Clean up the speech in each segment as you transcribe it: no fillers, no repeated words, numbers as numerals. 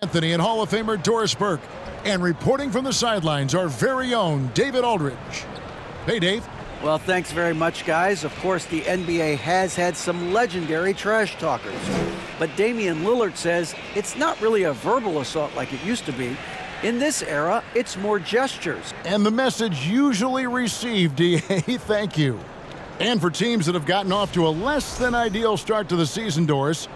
Anthony and Hall of Famer Doris Burke. And reporting from the sidelines, our very own David Aldridge. Hey, Dave. Well, thanks very much, guys. Of course, the NBA has had some legendary trash talkers. But Damian Lillard says it's not really a verbal assault like it used to be. In this era, it's more gestures. And the message usually received, DA, thank you. And for teams that have gotten off to a less than ideal start to the season, Doris,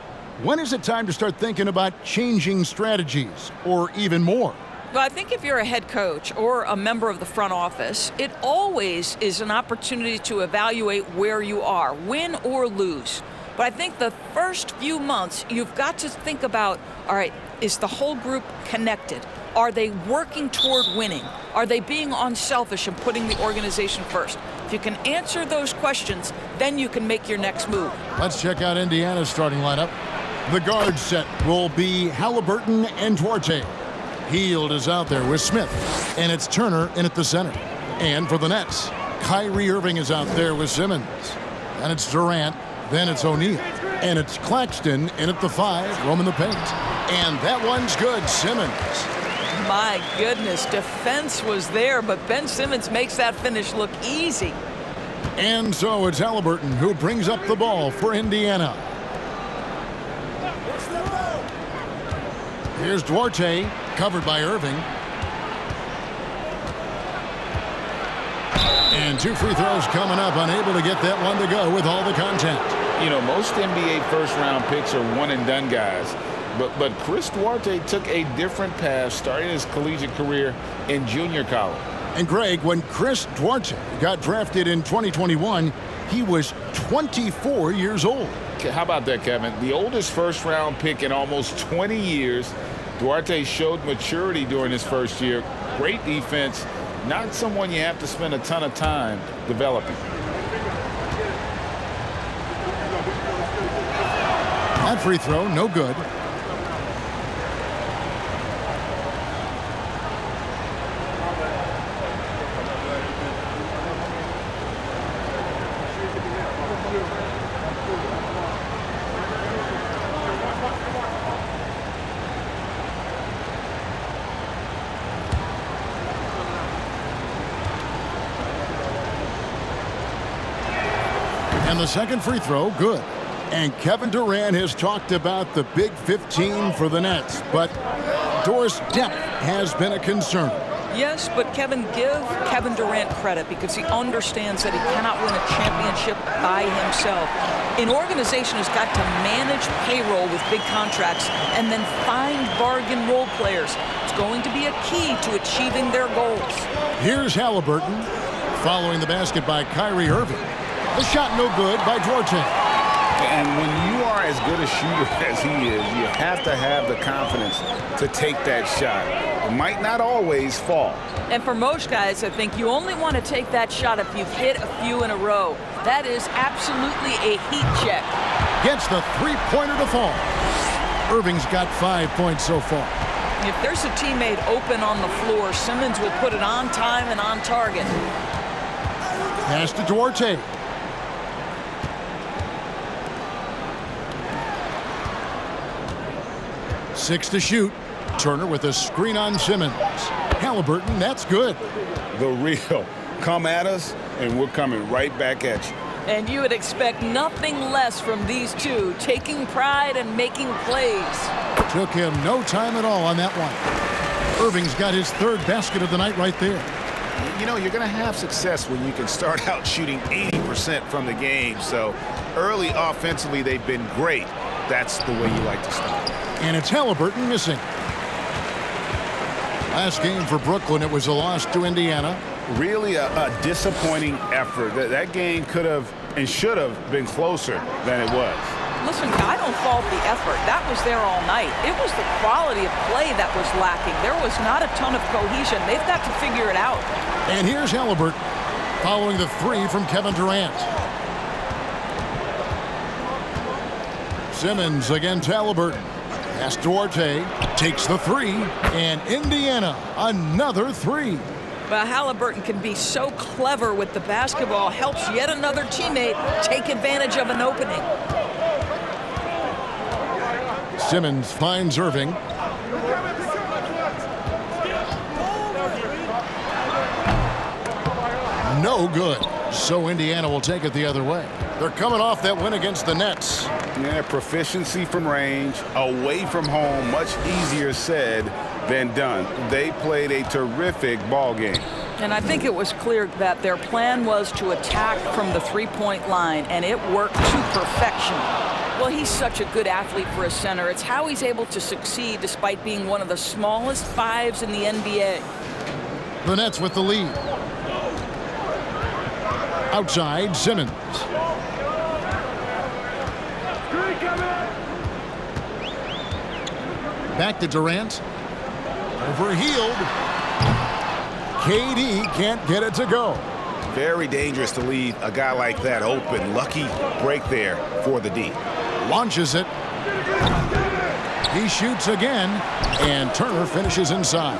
when is it time to start thinking about changing strategies, or even more? Well, I think if you're a head coach or a member of the front office, it always is an opportunity to evaluate where you are, win or lose. But I think the first few months, you've got to think about, all right, is the whole group connected? Are they working toward winning? Are they being unselfish and putting the organization first? If you can answer those questions, then you can make your next move. Let's check out Indiana's starting lineup. The guard set will be Halliburton and Duarte. Hield is out there with Smith, and it's Turner in at the center. And for the Nets, Kyrie Irving is out there with Simmons. And it's Durant, then it's O'Neal. And it's Claxton in at the 5, roaming the paint. And that one's good, Simmons. My goodness, defense was there, but Ben Simmons makes that finish look easy. And so it's Halliburton who brings up the ball for Indiana. Here's Duarte, covered by Irving. And 2 free throws coming up, unable to get that one to go with all the contact. You know, most NBA first-round picks are one-and-done guys. But Chris Duarte took a different path starting his collegiate career in junior college. And Greg, when Chris Duarte got drafted in 2021, he was 24 years old. How about that, Kevin? The oldest first-round pick in almost 20 years. Duarte showed maturity during his first year. Great defense. Not someone you have to spend a ton of time developing. That free throw, no good. And the second free throw, good. And Kevin Durant has talked about the Big 15 for the Nets, but Doris, depth has been a concern. Yes, but Kevin, give Kevin Durant credit because he understands that he cannot win a championship by himself. An organization has got to manage payroll with big contracts and then find bargain role players. It's going to be a key to achieving their goals. Here's Halliburton, following the basket by Kyrie Irving. The shot no good by Duarte. And when you are as good a shooter as he is, you have to have the confidence to take that shot. It might not always fall. And for most guys, I think you only want to take that shot if you've hit a few in a row. That is absolutely a heat check. Gets the three-pointer to fall. Irving's got 5 points so far. If there's a teammate open on the floor, Simmons will put it on time and on target. Pass to Duarte. Six to shoot. Turner with a screen on Simmons. Halliburton, that's good. The real. Come at us, and we're coming right back at you. And you would expect nothing less from these two, taking pride and making plays. Took him no time at all on that one. Irving's got his third basket of the night right there. You know, you're going to have success when you can start out shooting 80% from the game. So early offensively, they've been great. That's the way you like to start. And it's Halliburton missing. Last game for Brooklyn, it was a loss to Indiana. Really a disappointing effort. That game could have and should have been closer than it was. Listen, I don't fault the effort. That was there all night. It was the quality of play that was lacking. There was not a ton of cohesion. They've got to figure it out. And here's Halliburton following the three from Kevin Durant. Simmons against Halliburton. Pass Duarte, takes the three, and Indiana another three. But Halliburton can be so clever with the basketball, helps yet another teammate take advantage of an opening. Simmons finds Irving. No good. So Indiana will take it the other way. They're coming off that win against the Nets. Yeah, proficiency from range, away from home, much easier said than done. They played a terrific ball game. And I think it was clear that their plan was to attack from the three-point line, and it worked to perfection. Well, he's such a good athlete for a center. It's how he's able to succeed despite being one of the smallest fives in the NBA. The Nets with the lead. Outside, Simmons. Back to Durant. Overhealed. KD can't get it to go. Very dangerous to leave a guy like that open. Lucky break there for the D. Launches it. He shoots again, and Turner finishes inside.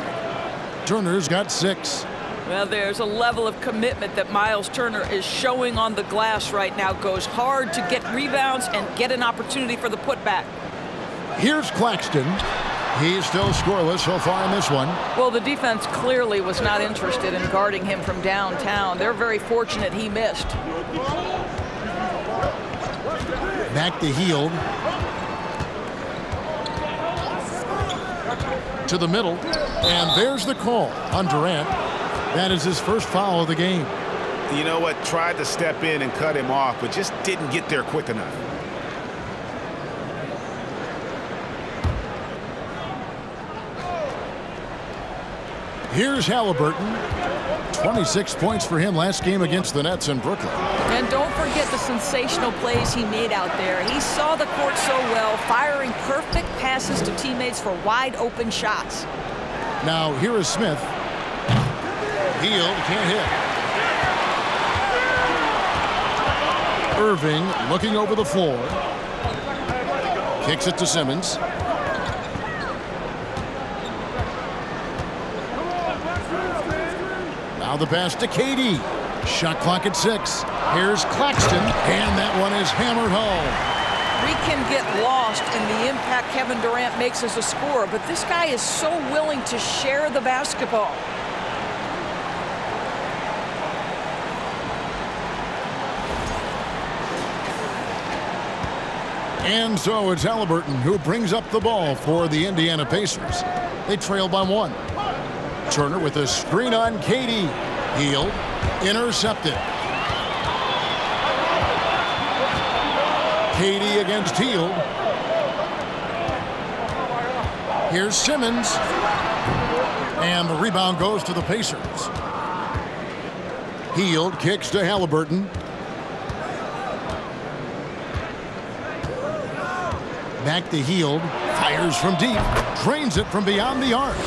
Turner's got 6. Well, there's a level of commitment that Miles Turner is showing on the glass right now. Goes hard to get rebounds and get an opportunity for the putback. Here's Claxton. He's still scoreless so far in this one. Well, the defense clearly was not interested in guarding him from downtown. They're very fortunate he missed. Back to Hield. To the middle. And there's the call on Durant. That is his first foul of the game. You know what? Tried to step in and cut him off, but just didn't get there quick enough. Here's Halliburton. 26 points for him last game against the Nets in Brooklyn. And don't forget the sensational plays he made out there. He saw the court so well, firing perfect passes to teammates for wide open shots. Now here is Smith. Hield can't hit. Irving looking over the floor. Kicks it to Simmons. Now the pass to KD. Shot clock at 6. Here's Claxton, and that one is hammered home. We can get lost in the impact Kevin Durant makes as a scorer, but this guy is so willing to share the basketball. And so it's Halliburton who brings up the ball for the Indiana Pacers. They trail by 1. Turner with a screen on KD. Hield intercepted. KD against Hield. Here's Simmons. And the rebound goes to the Pacers. Hield kicks to Halliburton. Back to Hield. Fires from deep. Drains it from beyond the arc.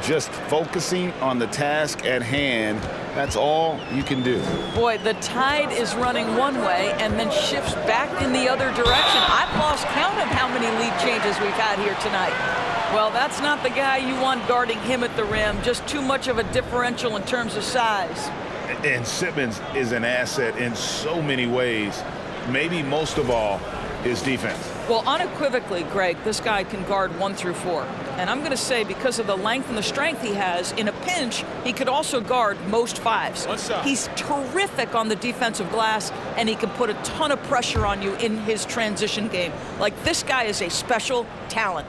Just focusing on the task at hand. That's all you can do. Boy, the tide is running one way and then shifts back in the other direction. I've lost count of how many lead changes we've had here tonight. Well, that's not the guy you want guarding him at the rim. Just too much of a differential in terms of size. And Simmons is an asset in so many ways. Maybe most of all, his defense. Well, unequivocally, Greg, this guy can guard 1 through 4. And I'm going to say because of the length and the strength he has, in a pinch, he could also guard most 5s. He's terrific on the defensive glass, and he can put a ton of pressure on you in his transition game. Like, this guy is a special talent.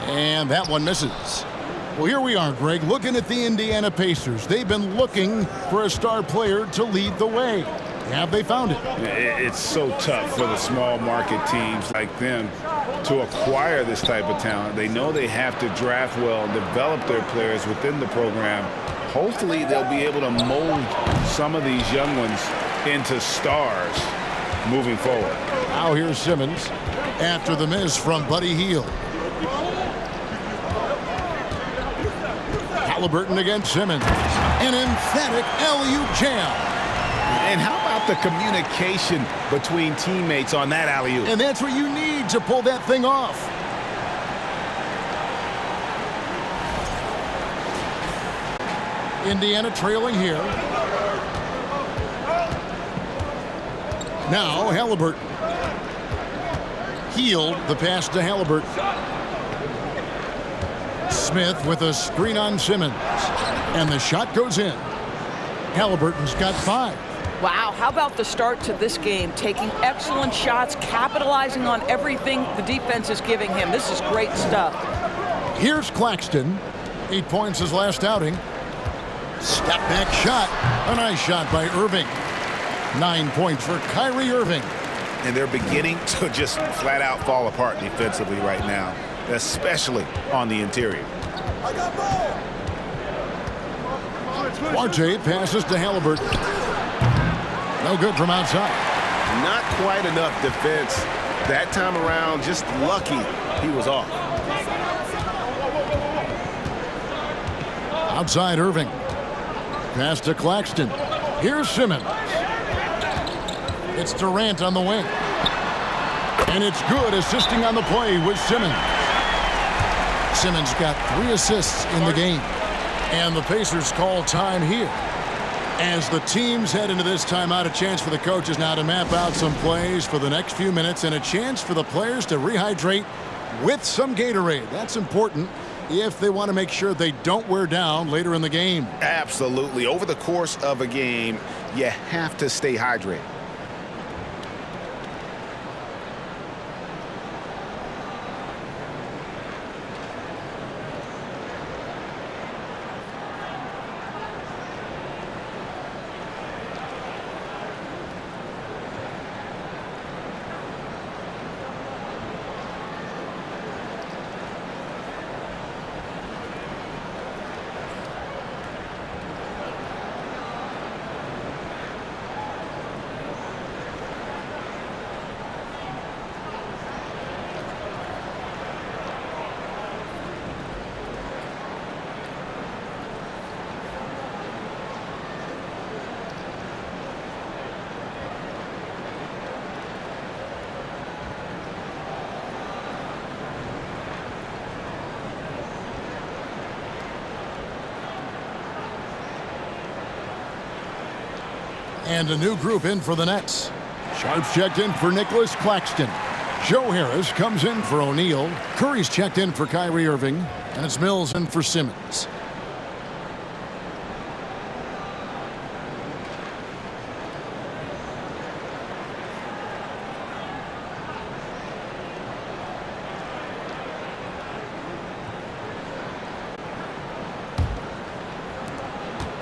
And that one misses. Well, here we are, Greg, looking at the Indiana Pacers. They've been looking for a star player to lead the way. Have they found it? It's so tough for the small market teams like them to acquire this type of talent. They know they have to draft well and develop their players within the program. Hopefully they'll be able to mold some of these young ones into stars moving forward. Now here's Simmons after the miss from Buddy Hield. Halliburton against Simmons. An emphatic alley-oop jam. And how about the communication between teammates on that alley-oop? And that's what you need to pull that thing off. Indiana trailing here. Now Halliburton. Hield the pass to Halliburton. Smith with a screen on Simmons. And the shot goes in. Halliburton's got 5. Wow, how about the start to this game? Taking excellent shots, capitalizing on everything the defense is giving him. This is great stuff. Here's Claxton. 8 points his last outing. Step back shot. A nice shot by Irving. 9 points for Kyrie Irving. And they're beginning to just flat out fall apart defensively right now, especially on the interior. Duarte passes to Halliburton. No good from outside. Not quite enough defense that time around. Just lucky he was off. Outside Irving. Pass to Claxton. Here's Simmons. It's Durant on the wing. And it's good, assisting on the play with Simmons. Simmons got 3 assists in the game. And the Pacers call time here. As the teams head into this timeout, a chance for the coaches now to map out some plays for the next few minutes and a chance for the players to rehydrate with some Gatorade. That's important if they want to make sure they don't wear down later in the game. Absolutely. Over the course of a game, you have to stay hydrated. And a new group in for the Nets. Sharp's checked in for Nicholas Claxton. Joe Harris comes in for O'Neal. Curry's checked in for Kyrie Irving. And it's Mills in for Simmons.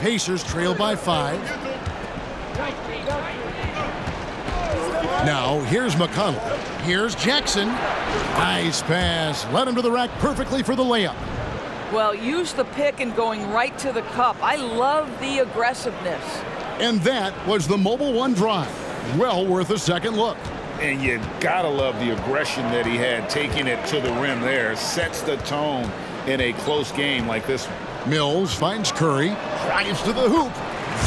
Pacers trail by 5. Now, here's McConnell. Here's Jackson. Nice pass. Led him to the rack perfectly for the layup. Well, use the pick and going right to the cup. I love the aggressiveness. And that was the Mobile One drive. Well worth a second look. And you gotta love the aggression that he had, taking it to the rim there. Sets the tone in a close game like this one. Mills finds Curry. Drives to the hoop.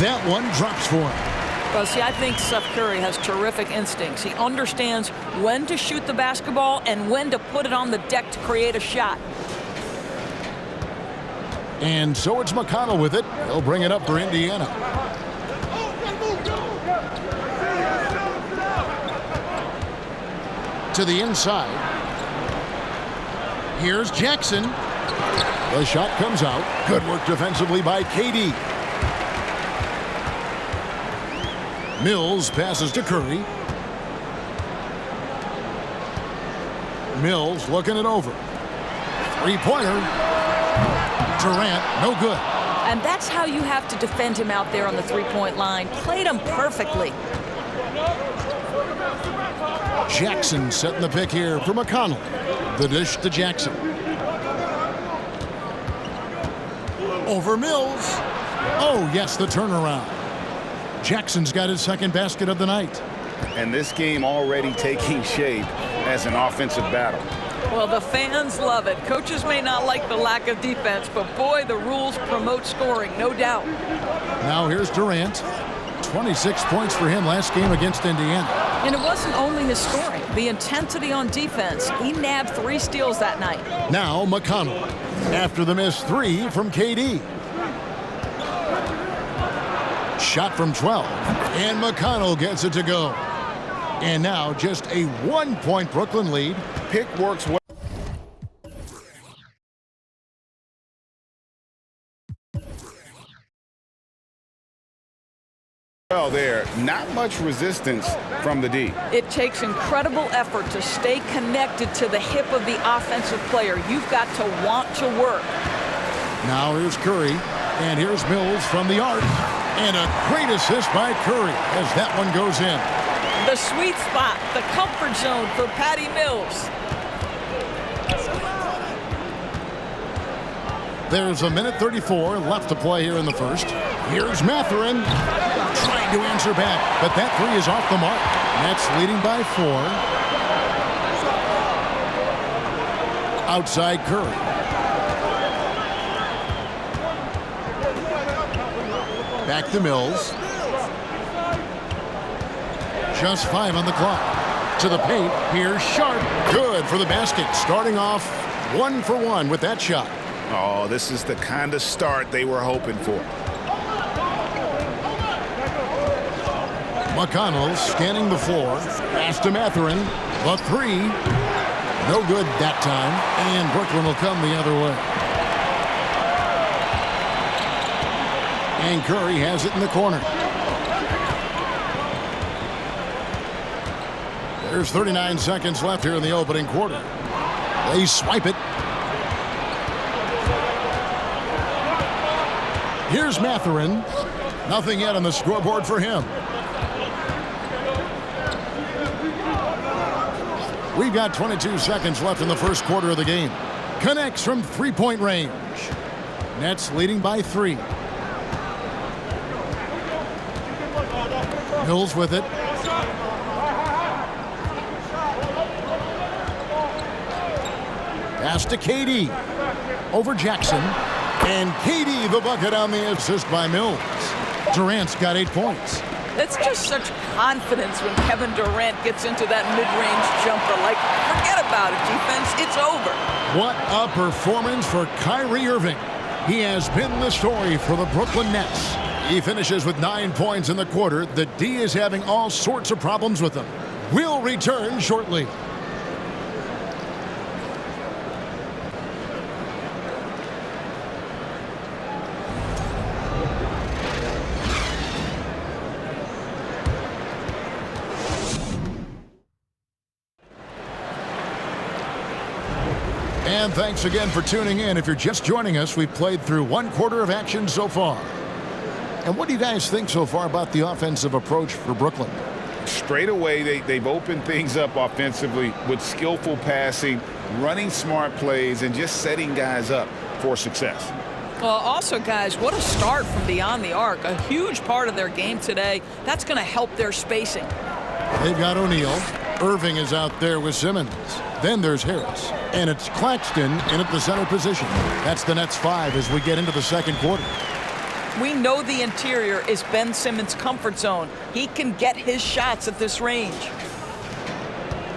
That one drops for him. Well, see, I think Seth Curry has terrific instincts. He understands when to shoot the basketball and when to put it on the deck to create a shot. And so it's McConnell with it. He'll bring it up for Indiana. To the inside. Here's Jackson. The shot comes out. Good work defensively by KD. Mills passes to Curry. Mills looking it over. Three-pointer. Durant, no good. And that's how you have to defend him out there on the three-point line. Played him perfectly. Jackson setting the pick here for McConnell. The dish to Jackson. Over Mills. Oh, yes, the turnaround. Jackson's got his second basket of the night. And this game already taking shape as an offensive battle. Well, the fans love it. Coaches may not like the lack of defense, but boy, the rules promote scoring, no doubt. Now here's Durant. 26 points for him last game against Indiana. And it wasn't only his scoring, the intensity on defense. He nabbed 3 steals that night. Now McConnell after the missed 3 from KD. Shot from 12, and McConnell gets it to go. And now just a 1-point Brooklyn lead. Pick works well. Well, there, not much resistance from the D. It takes incredible effort to stay connected to the hip of the offensive player. You've got to want to work. Now here's Curry, and here's Mills from the arc. And a great assist by Curry as that one goes in. The sweet spot, the comfort zone for Patty Mills. There's a minute 34 left to play here in the first. Here's Mathurin trying to answer back, but that three is off the mark. Nets leading by 4. Outside Curry. Back to Mills. Just 5 on the clock. To the paint. Here's Sharp. Good for the basket. Starting off 1 for 1 with that shot. Oh, this is the kind of start they were hoping for. McConnell scanning the floor. Pass to Mathurin. The three. No good that time. And Brooklyn will come the other way. And Curry has it in the corner. There's 39 seconds left here in the opening quarter. They swipe it. Here's Mathurin. Nothing yet on the scoreboard for him. We've got 22 seconds left in the first quarter of the game. Connects from three-point range. Nets leading by 3. Mills with it. Pass to KD. Over Jackson. And KD the bucket on the assist by Mills. Durant's got 8 points. It's just such confidence when Kevin Durant gets into that mid-range jumper. Like, forget about it, defense. It's over. What a performance for Kyrie Irving. He has been the story for the Brooklyn Nets. He finishes with 9 points in the quarter. The D is having all sorts of problems with him. We'll return shortly. And thanks again for tuning in. If you're just joining us, we've played through 1 quarter of action so far. And what do you guys think so far about the offensive approach for Brooklyn? Straight away, they've opened things up offensively with skillful passing, running smart plays, and just setting guys up for success. Well, also, guys, what a start from beyond the arc. A huge part of their game today. That's going to help their spacing. They've got O'Neal. Irving is out there with Simmons. Then there's Harris. And it's Claxton in at the center position. That's the Nets 5 as we get into the second quarter. We know the interior is Ben Simmons' comfort zone. He can get his shots at this range.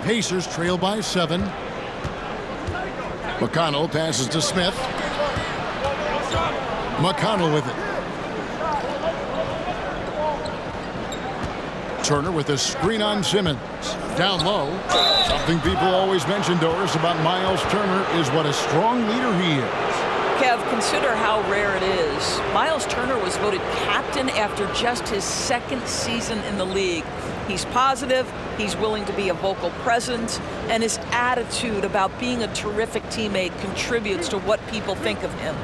Pacers trail by 7. McConnell passes to Smith. McConnell with it. Turner with a screen on Simmons. Down low. Something people always mention, Doris, about Miles Turner is what a strong leader he is. Kev, consider how rare it is. Miles Turner was voted captain after just his 2nd season in the league. He's positive, he's willing to be a vocal presence, and his attitude about being a terrific teammate contributes to what people think of him.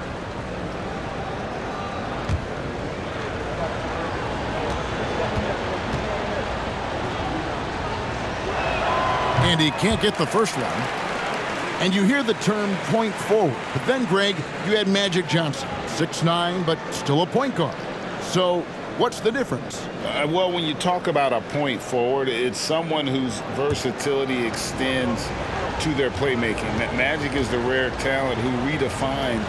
And he can't get the first one. And you hear the term point forward. But then, Greg, you had Magic Johnson, 6'9", but still a point guard. So what's the difference? Well, when you talk about a point forward, it's someone whose versatility extends to their playmaking. Magic is the rare talent who redefined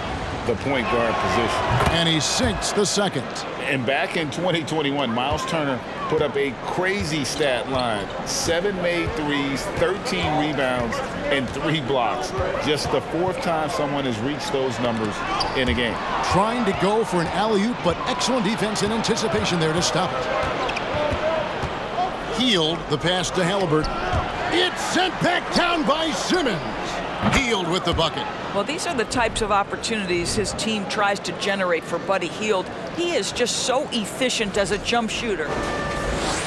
the point guard position. And he sinks the second. And back in 2021, Miles Turner put up a crazy stat line. 7 made threes, 13 rebounds, and 3 blocks. Just the 4th time someone has reached those numbers in a game. Trying to go for an alley-oop, but excellent defense and anticipation there to stop it. Healed the pass to Halliburton. It's sent back down by Simmons. Hield with the bucket. Well, these are the types of opportunities his team tries to generate for Buddy Hield. He is just so efficient as a jump shooter.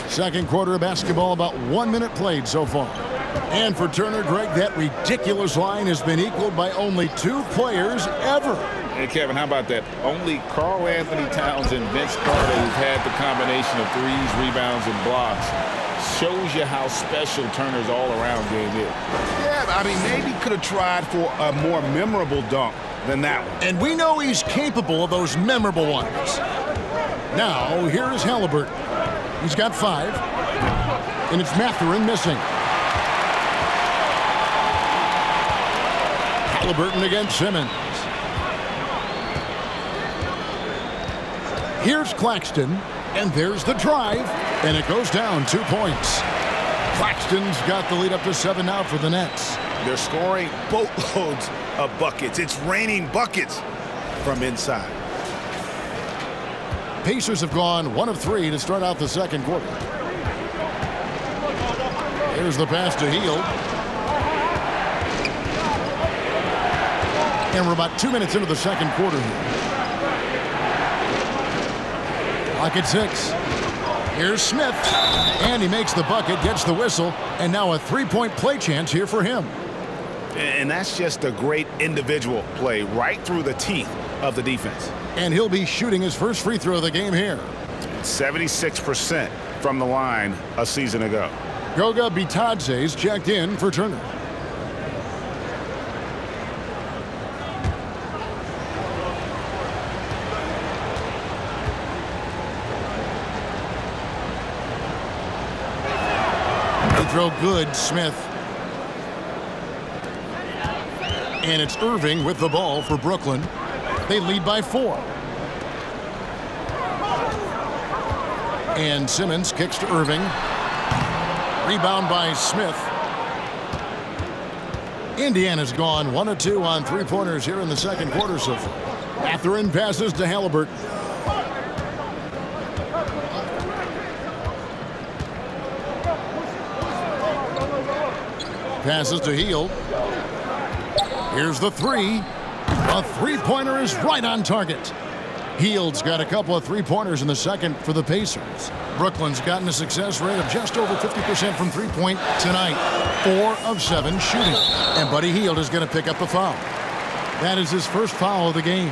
Second quarter of basketball, about 1 minute played so far. And for Turner, Greg, that ridiculous line has been equaled by only 2 players ever. Hey, Kevin, how about that? Only Karl Anthony Towns and Vince Carter, who've had the combination of threes, rebounds, and blocks. Shows you how special Turner's all-around game is. Yeah, I mean, maybe could have tried for a more memorable dunk than that one. And we know he's capable of those memorable ones. Now, here is Halliburton. He's got 5. And it's Mathurin missing. Halliburton against Simmons. Here's Claxton, and there's the drive, and it goes down 2 points. Claxton's got the lead up to 7 now for the Nets. They're scoring boatloads of buckets. It's raining buckets from inside. Pacers have gone 1 of 3 to start out the second quarter. Here's the pass to Hield. And we're about 2 minutes into the second quarter here. Clock at 6. Here's Smith. And he makes the bucket, gets the whistle, and now a 3-point play chance here for him. And that's just a great individual play right through the teeth of the defense. And he'll be shooting his first free throw of the game here. 76% from the line a season ago. Goga Bitadze's checked in for Turner. They throw good, Smith. And it's Irving with the ball for Brooklyn. They lead by 4. And Simmons kicks to Irving. Rebound by Smith. Indiana's gone 1 of 2 on 3-pointers here in the second quarter so far. Mathurin passes to Halliburton. Passes to Hield. Here's the 3. A 3-pointer is right on target. Hield's got a couple of 3-pointers in the second for the Pacers. Brooklyn's gotten a success rate of just over 50% from 3-point tonight. 4 of 7 shooting. And Buddy Hield is going to pick up a foul. That is his first foul of the game.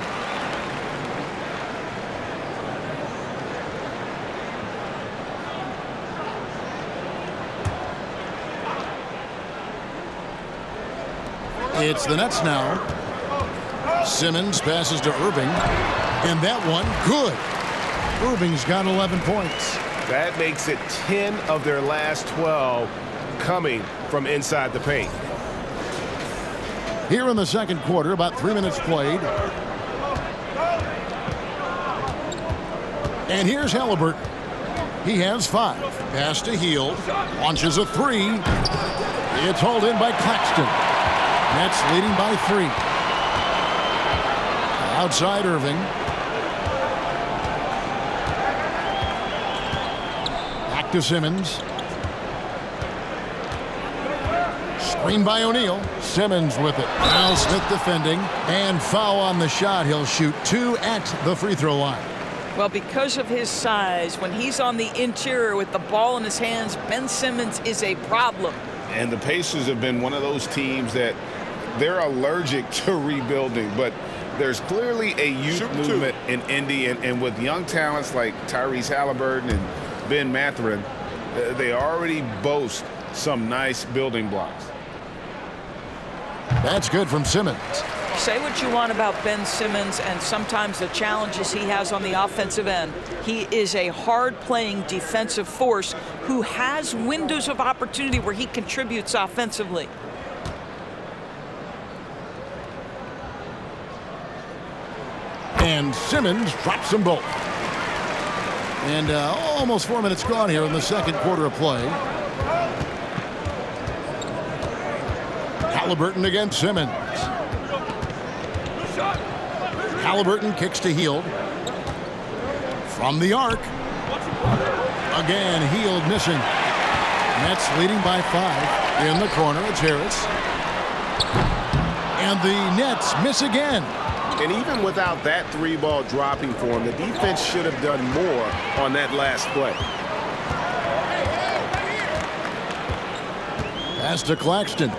It's the Nets now. Simmons passes to Irving. And that one, good. Irving's got 11 points. That makes it 10 of their last 12 coming from inside the paint. Here in the second quarter, about 3 minutes played. And here's Halliburton. He has 5. Pass to Hield. Launches a 3. It's hauled in by Claxton. Nets leading by 3. Outside Irving. Back to Simmons. Screen by O'Neal. Simmons with it. Now Smith defending. And foul on the shot. He'll shoot 2 at the free throw line. Well, because of his size, when he's on the interior with the ball in his hands, Ben Simmons is a problem. And the Pacers have been one of those teams that they're allergic to rebuilding, but there's clearly a youth movement in Indy, and with young talents like Tyrese Halliburton and Ben Mathurin, they already boast some nice building blocks. That's good from Simmons. Say what you want about Ben Simmons and sometimes the challenges he has on the offensive end. He is a hard-playing defensive force who has windows of opportunity where he contributes offensively. And Simmons drops them both. And almost 4 minutes gone here in the second quarter of play. Halliburton against Simmons. Halliburton kicks to Hield. From the arc. Again, Hield missing. Nets leading by 5. In the corner, it's Harris. And the Nets miss again. And even without that 3-ball dropping for him, the defense should have done more on that last play. Pass to Claxton.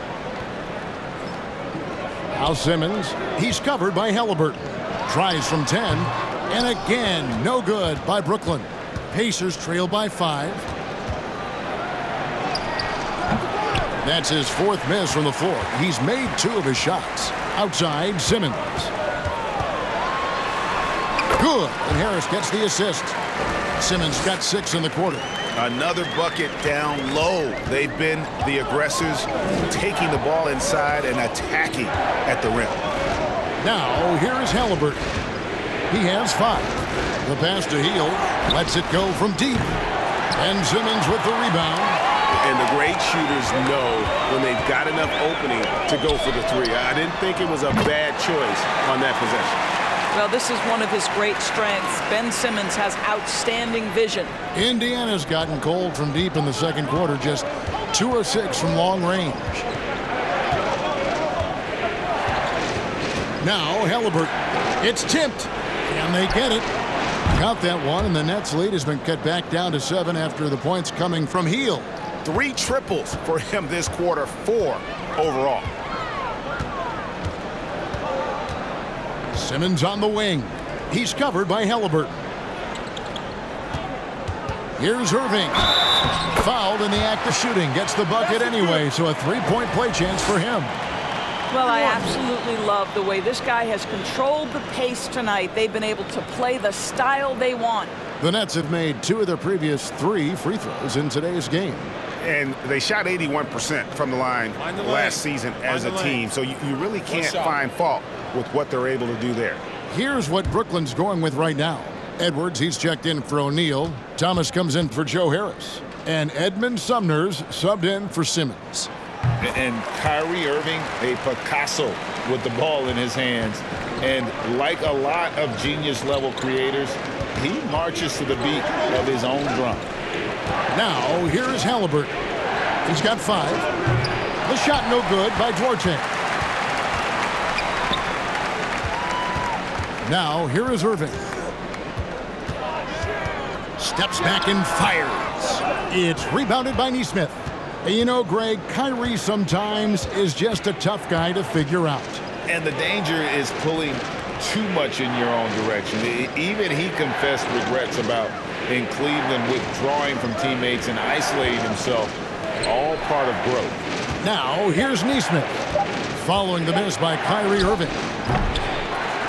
Now Simmons. He's covered by Halliburton. Tries from 10. And again, no good by Brooklyn. Pacers trail by 5. That's his 4th miss from the floor. He's made 2 of his shots. Outside, Simmons. Good. And Harris gets the assist. Simmons got 6 in the quarter. Another bucket down low. They've been the aggressors, taking the ball inside and attacking at the rim. Now, here is Halliburton. He has 5. The pass to Hield. Lets it go from deep. And Simmons with the rebound. And the great shooters know when they've got enough opening to go for the 3. I didn't think it was a bad choice on that possession. Well, this is one of his great strengths. Ben Simmons has outstanding vision. Indiana's gotten cold from deep in the second quarter. Just 2 of 6 from long range. Now Halliburton. It's tipped. And they get it. Count that one, and the Nets' lead has been cut back down to 7 after the points coming from Hield. 3 triples for him this quarter, 4 overall. Simmons on the wing. He's covered by Halliburton. Here's Irving. Fouled in the act of shooting. Gets the bucket anyway, so a 3-point play chance for him. Well, I absolutely love the way this guy has controlled the pace tonight. They've been able to play the style they want. The Nets have made 2 of their previous 3 free throws in today's game. And they shot 81% from the line last season as a team, so you really can't find fault with what they're able to do there. Here's what Brooklyn's going with right now. Edwards, he's checked in for O'Neal. Thomas comes in for Joe Harris. And Edmund Sumner's subbed in for Simmons. And Kyrie Irving, a Picasso with the ball in his hands. And like a lot of genius-level creators, he marches to the beat of his own drum. Now, here is Halliburton. He's got 5. The shot no good by Duarte. Now, here is Irving. Steps back and fires. It's rebounded by Nesmith. You know, Greg, Kyrie sometimes is just a tough guy to figure out. And the danger is pulling too much in your own direction. Even he confessed regrets about in Cleveland withdrawing from teammates and isolating himself. All part of growth. Now, here's Nesmith. Following the miss by Kyrie Irving.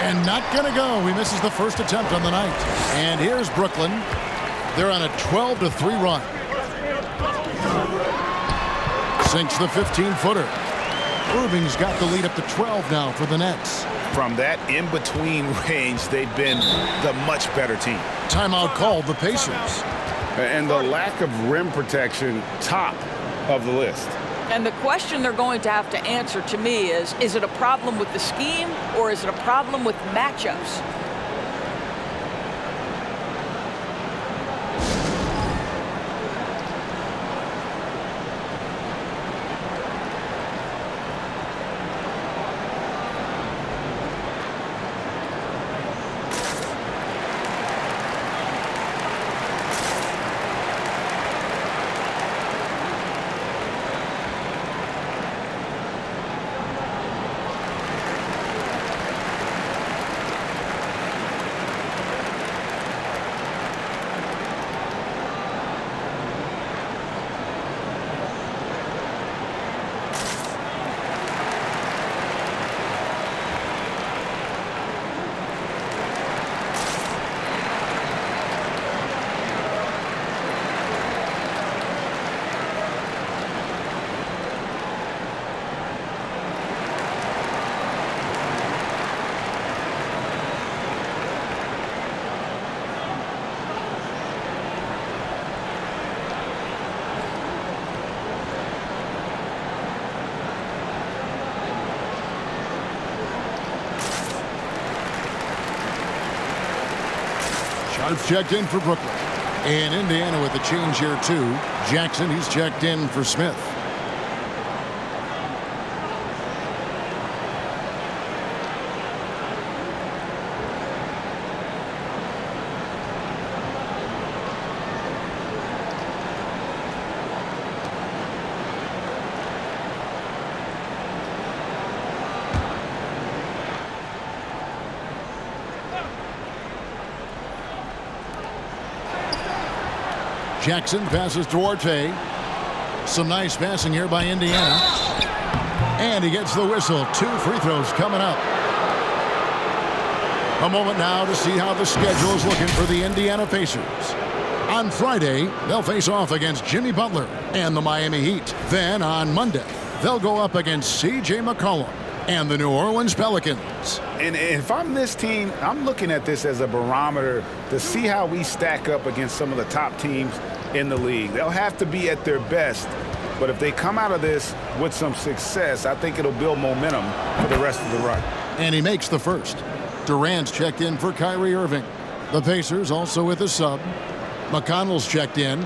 And not going to go. He misses the first attempt on the night. And here's Brooklyn. They're on a 12-3 run. Sinks the 15-footer. Irving's got the lead up to 12 now for the Nets. From that in-between range, they've been the much better team. Timeout called the Pacers. And the lack of rim protection, top of the list. And the question they're going to have to answer to me is it a problem with the scheme or is it a problem with matchups? Sharp's checked in for Brooklyn. And Indiana with a change here, too. Jackson, he's checked in for Smith. Jackson passes Duarte. Some nice passing here by Indiana. And he gets the whistle. 2 free throws coming up. A moment now to see how the schedule is looking for the Indiana Pacers. On Friday, they'll face off against Jimmy Butler and the Miami Heat. Then on Monday, they'll go up against C.J. McCollum and the New Orleans Pelicans. And if I'm this team, I'm looking at this as a barometer to see how we stack up against some of the top teams in the league. They'll have to be at their best, but if they come out of this with some success, I think it'll build momentum for the rest of the run. And he makes the first. Durant's checked in for Kyrie Irving. The Pacers also with a sub. McConnell's checked in.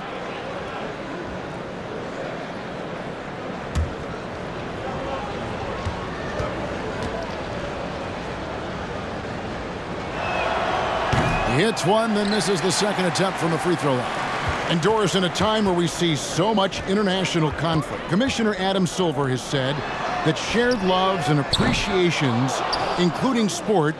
He hits one, then misses the second attempt from the free throw line. And Doris, in a time where we see so much international conflict, Commissioner Adam Silver has said that shared loves and appreciations, including sport,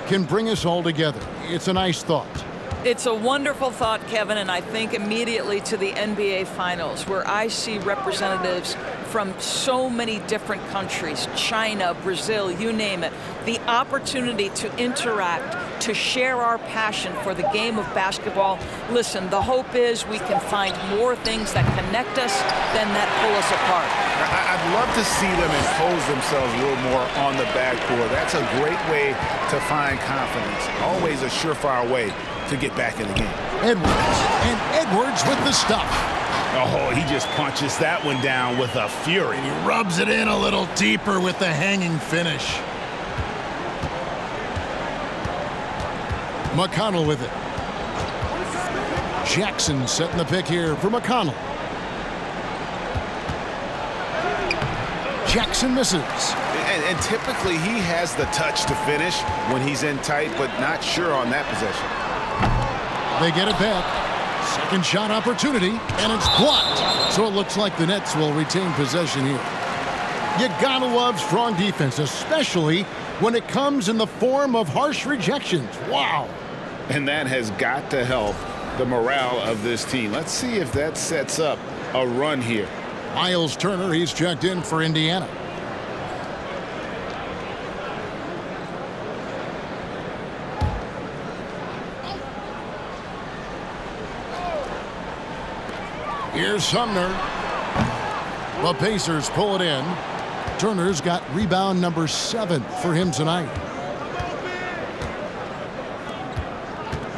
can bring us all together. It's a nice thought. It's a wonderful thought, Kevin, and I think immediately to the NBA Finals, where I see representatives from so many different countries, China, Brazil, you name it, the opportunity to interact, to share our passion for the game of basketball. Listen, the hope is we can find more things that connect us than that pull us apart. I'd love to see them impose themselves a little more on the backcourt. That's a great way to find confidence. Always a surefire way to get back in the game. Edwards, and Edwards with the stuff. Oh, he just punches that one down with a fury. He rubs it in a little deeper with the hanging finish. McConnell with it. Jackson setting the pick here for McConnell. Jackson misses. And typically he has the touch to finish when he's in tight, but not sure on that possession. They get it back. Second shot opportunity, and it's blocked. So it looks like the Nets will retain possession here. You gotta love strong defense, especially when it comes in the form of harsh rejections. Wow. And that has got to help the morale of this team. Let's see if that sets up a run here. Miles Turner, he's checked in for Indiana. Here's Sumner. The Pacers pull it in. Turner's got rebound number 7 for him tonight.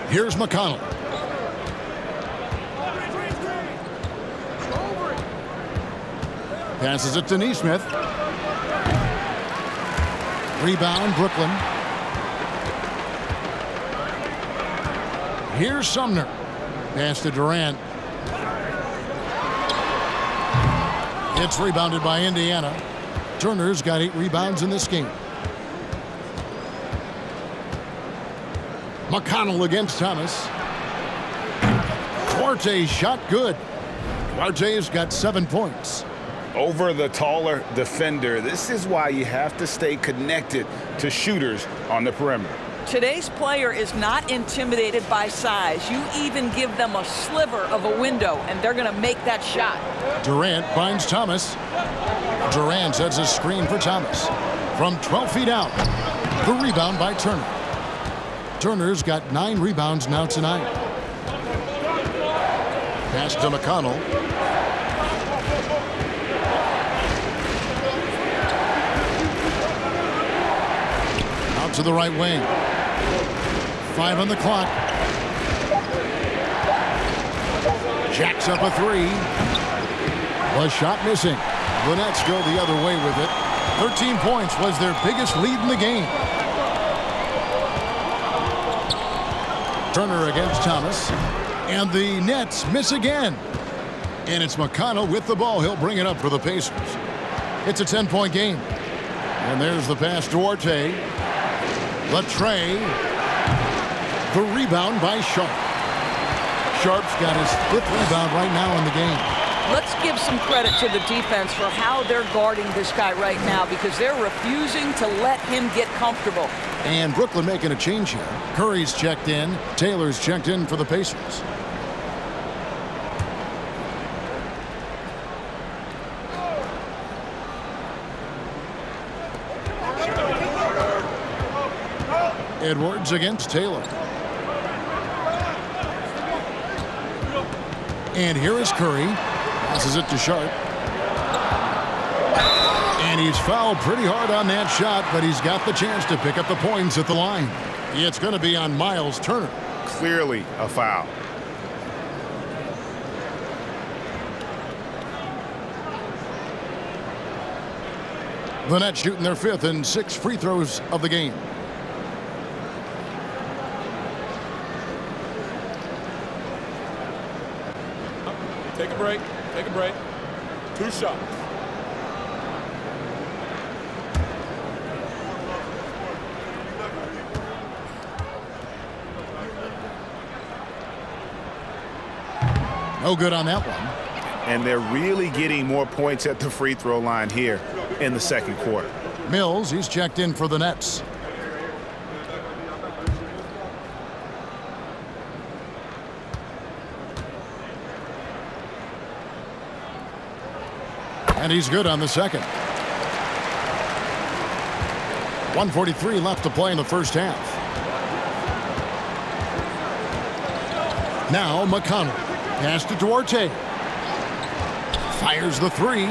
Here's McConnell. Passes it to Nesmith. Rebound, Brooklyn. Here's Sumner. Pass to Durant. It's rebounded by Indiana. Turner's got 8 rebounds in this game. McConnell against Thomas. Duarte shot good. Duarte's got 7 points. Over the taller defender. This is why you have to stay connected to shooters on the perimeter. Today's player is not intimidated by size. You even give them a sliver of a window, and they're going to make that shot. Durant finds Thomas. Durant sets a screen for Thomas. From 12 feet out, the rebound by Turner. Turner's got 9 rebounds now tonight. Pass to McConnell. Out to the right wing. 5 on the clock. Jacks up a 3. The shot missing. The Nets go the other way with it. 13 points was their biggest lead in the game. Turner against Thomas. And the Nets miss again. And it's McConnell with the ball. He'll bring it up for the Pacers. It's a 10-point game. And there's the pass to Duarte. The tray. The rebound by Sharp. Sharp's got his 5th rebound right now in the game. Let's give some credit to the defense for how they're guarding this guy right now, because they're refusing to let him get comfortable. And Brooklyn making a change here. Curry's checked in. Taylor's checked in for the Pacers. Edwards against Taylor. And here is Curry. Passes it to Sharp. And he's fouled pretty hard on that shot, but he's got the chance to pick up the points at the line. It's going to be on Miles Turner. Clearly a foul. The Nets shooting their 5th and 6th free throws of the game. Take a break. Take a break. 2 shots. No good on that one. And they're really getting more points at the free throw line here in the second quarter. Mills, he's checked in for the Nets. And he's good on the second. 1:43 left to play in the first half. Now McConnell. Pass to Duarte. Fires the 3.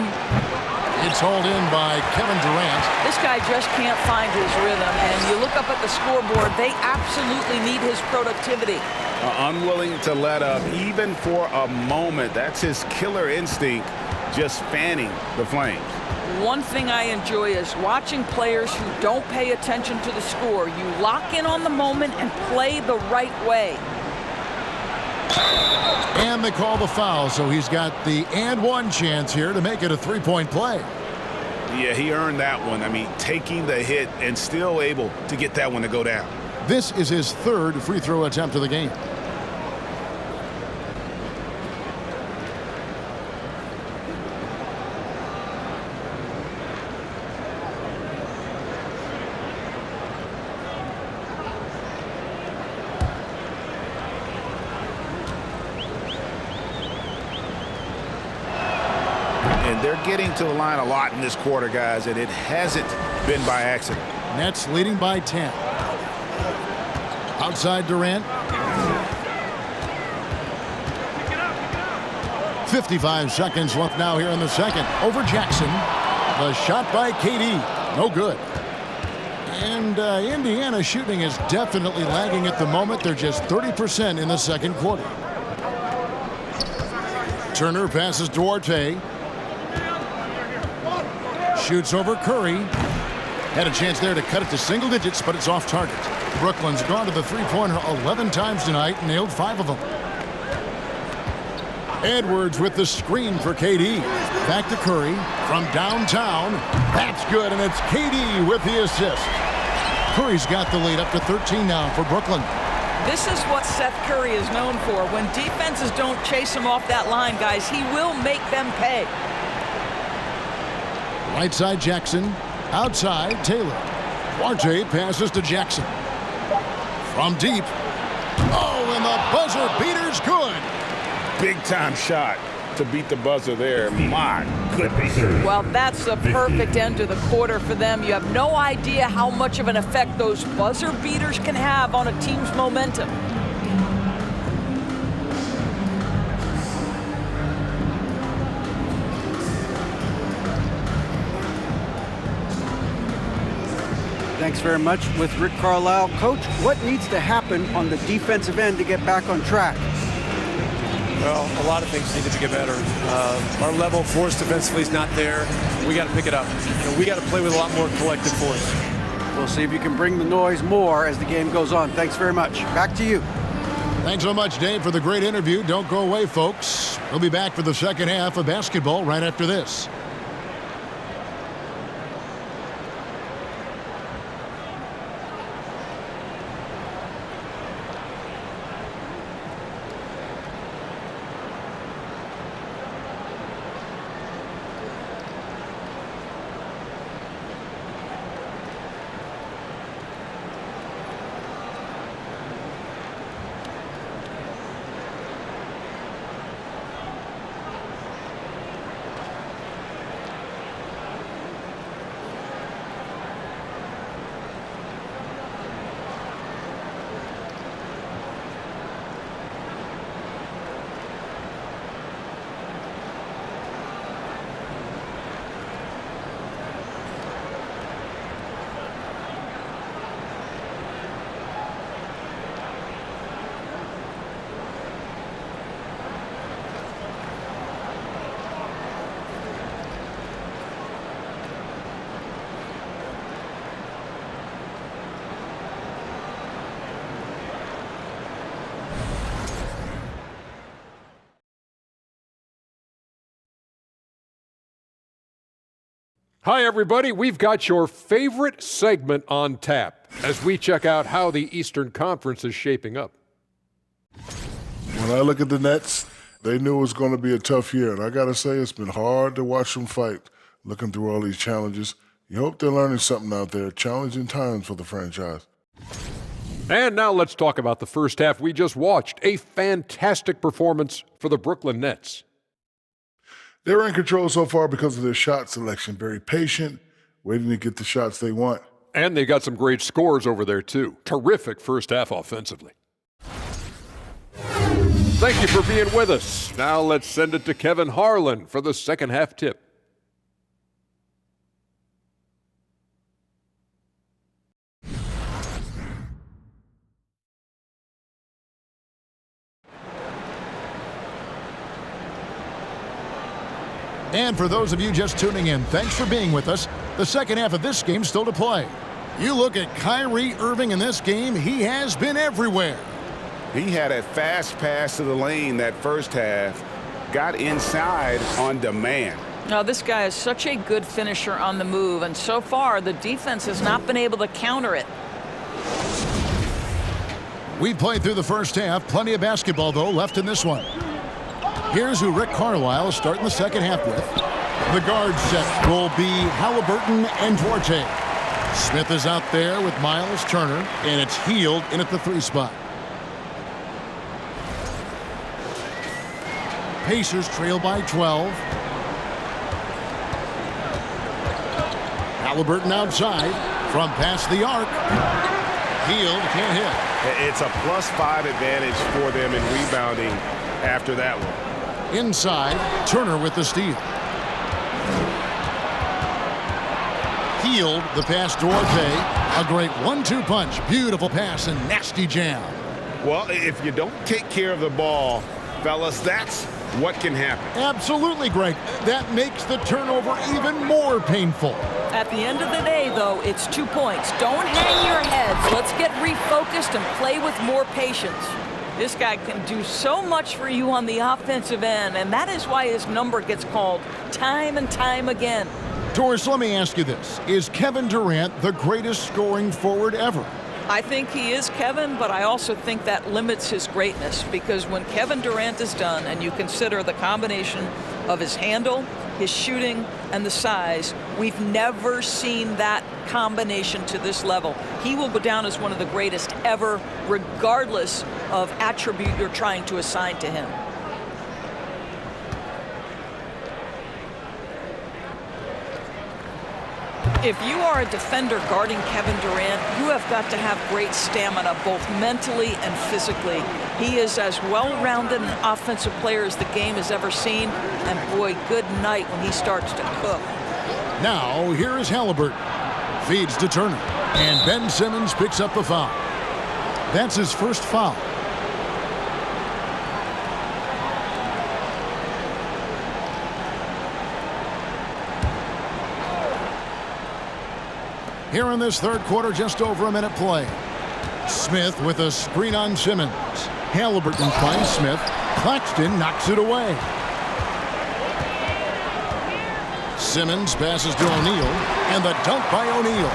It's hauled in by Kevin Durant. This guy just can't find his rhythm, and you look up at the scoreboard, they absolutely need his productivity. Unwilling to let up even for a moment. That's his killer instinct, just fanning the flames. One thing I enjoy is watching players who don't pay attention to the score. You lock in on the moment and play the right way. And they call the foul, so he's got the and one chance here to make it a 3-point play. Yeah, he earned that one. I mean, taking the hit and still able to get that one to go down. This is his 3rd free throw attempt of the game. And they're getting to the line a lot in this quarter, guys, and it hasn't been by accident. Nets leading by 10. Outside Durant. 55 seconds left now here in the second. Over Jackson. The shot by KD. No good. And Indiana shooting is definitely lagging at the moment. They're just 30% in the second quarter. Turner passes Duarte. Shoots over Curry. Had a chance there to cut it to single digits, but it's off target. Brooklyn's gone to the three-pointer 11 times tonight, nailed 5 of them. Edwards with the screen for KD. Back to Curry from downtown. That's good, and it's KD with the assist. Curry's got the lead up to 13 now for Brooklyn. This is what Seth Curry is known for. When defenses don't chase him off that line, guys, he will make them pay. Right side Jackson. Outside Taylor. Duarte passes to Jackson. From deep. Oh, and the buzzer beater's good. Big time shot to beat the buzzer there. My goodness. Well, that's the perfect end to the quarter for them. You have no idea how much of an effect those buzzer beaters can have on a team's momentum. Thanks very much with Rick Carlisle. Coach, what needs to happen on the defensive end to get back on track? Well, a lot of things need to get better. Our level of force defensively is not there. We got to pick it up. We got to play with a lot more collective force. We'll see if you can bring the noise more as the game goes on. Thanks very much. Back to you. Thanks so much, Dave, for the great interview. Don't go away, folks. We'll be back for the second half of basketball right after this. Hi, everybody. We've got your favorite segment on tap as we check out how the Eastern Conference is shaping up. When I look at the Nets, they knew it was going to be a tough year. And I got to say, it's been hard to watch them fight, looking through all these challenges. You hope they're learning something out there. Challenging times for the franchise. And now let's talk about the first half we just watched. A fantastic performance for the Brooklyn Nets. They were in control so far because of their shot selection. Very patient, waiting to get the shots they want. And they got some great scores over there, too. Terrific first half offensively. Thank you for being with us. Now let's send it to Kevin Harlan for the second half tip. And for those of you just tuning in, thanks for being with us. The second half of this game still to play. You look at Kyrie Irving in this game, he has been everywhere. He had a fast pass to the lane that first half, got inside on demand. Now, this guy is such a good finisher on the move, and so far the defense has not been able to counter it. We've played through the first half. Plenty of basketball, though, left in this one. Here's who Rick Carlisle is starting the second half with. The guard set will be Halliburton and Duarte. Smith is out there with Miles Turner, and it's Hield in at the 3 spot. Pacers trail by 12. Halliburton outside from past the arc. Hield can't hit. It's a +5 advantage for them in rebounding after that one. Inside, Turner with the steal. Hield, the pass to Duarte. A great 1-2 punch. Beautiful pass and nasty jam. Well, if you don't take care of the ball, fellas, that's what can happen. Absolutely, Greg. That makes the turnover even more painful. At the end of the day, though, it's 2 points. Don't hang your heads. Let's get refocused and play with more patience. This guy can do so much for you on the offensive end, and that is why his number gets called time and time again. Doris, let me ask you this. Is Kevin Durant the greatest scoring forward ever? I think he is, Kevin, but I also think that limits his greatness, because when Kevin Durant is done and you consider the combination of his handle, his shooting, and the size, we've never seen that combination to this level. He will go down as one of the greatest ever, regardless of attribute you're trying to assign to him. If you are a defender guarding Kevin Durant, you have got to have great stamina, both mentally and physically. He is as well-rounded an offensive player as the game has ever seen, and boy, good night when he starts to cook. Now, here is Halliburton. Feeds to Turner, and Ben Simmons picks up the foul. That's his first foul. Here in this third quarter, just over a minute play. Smith with a screen on Simmons. Halliburton finds Smith. Claxton knocks it away. Simmons passes to O'Neal, and the dunk by O'Neal.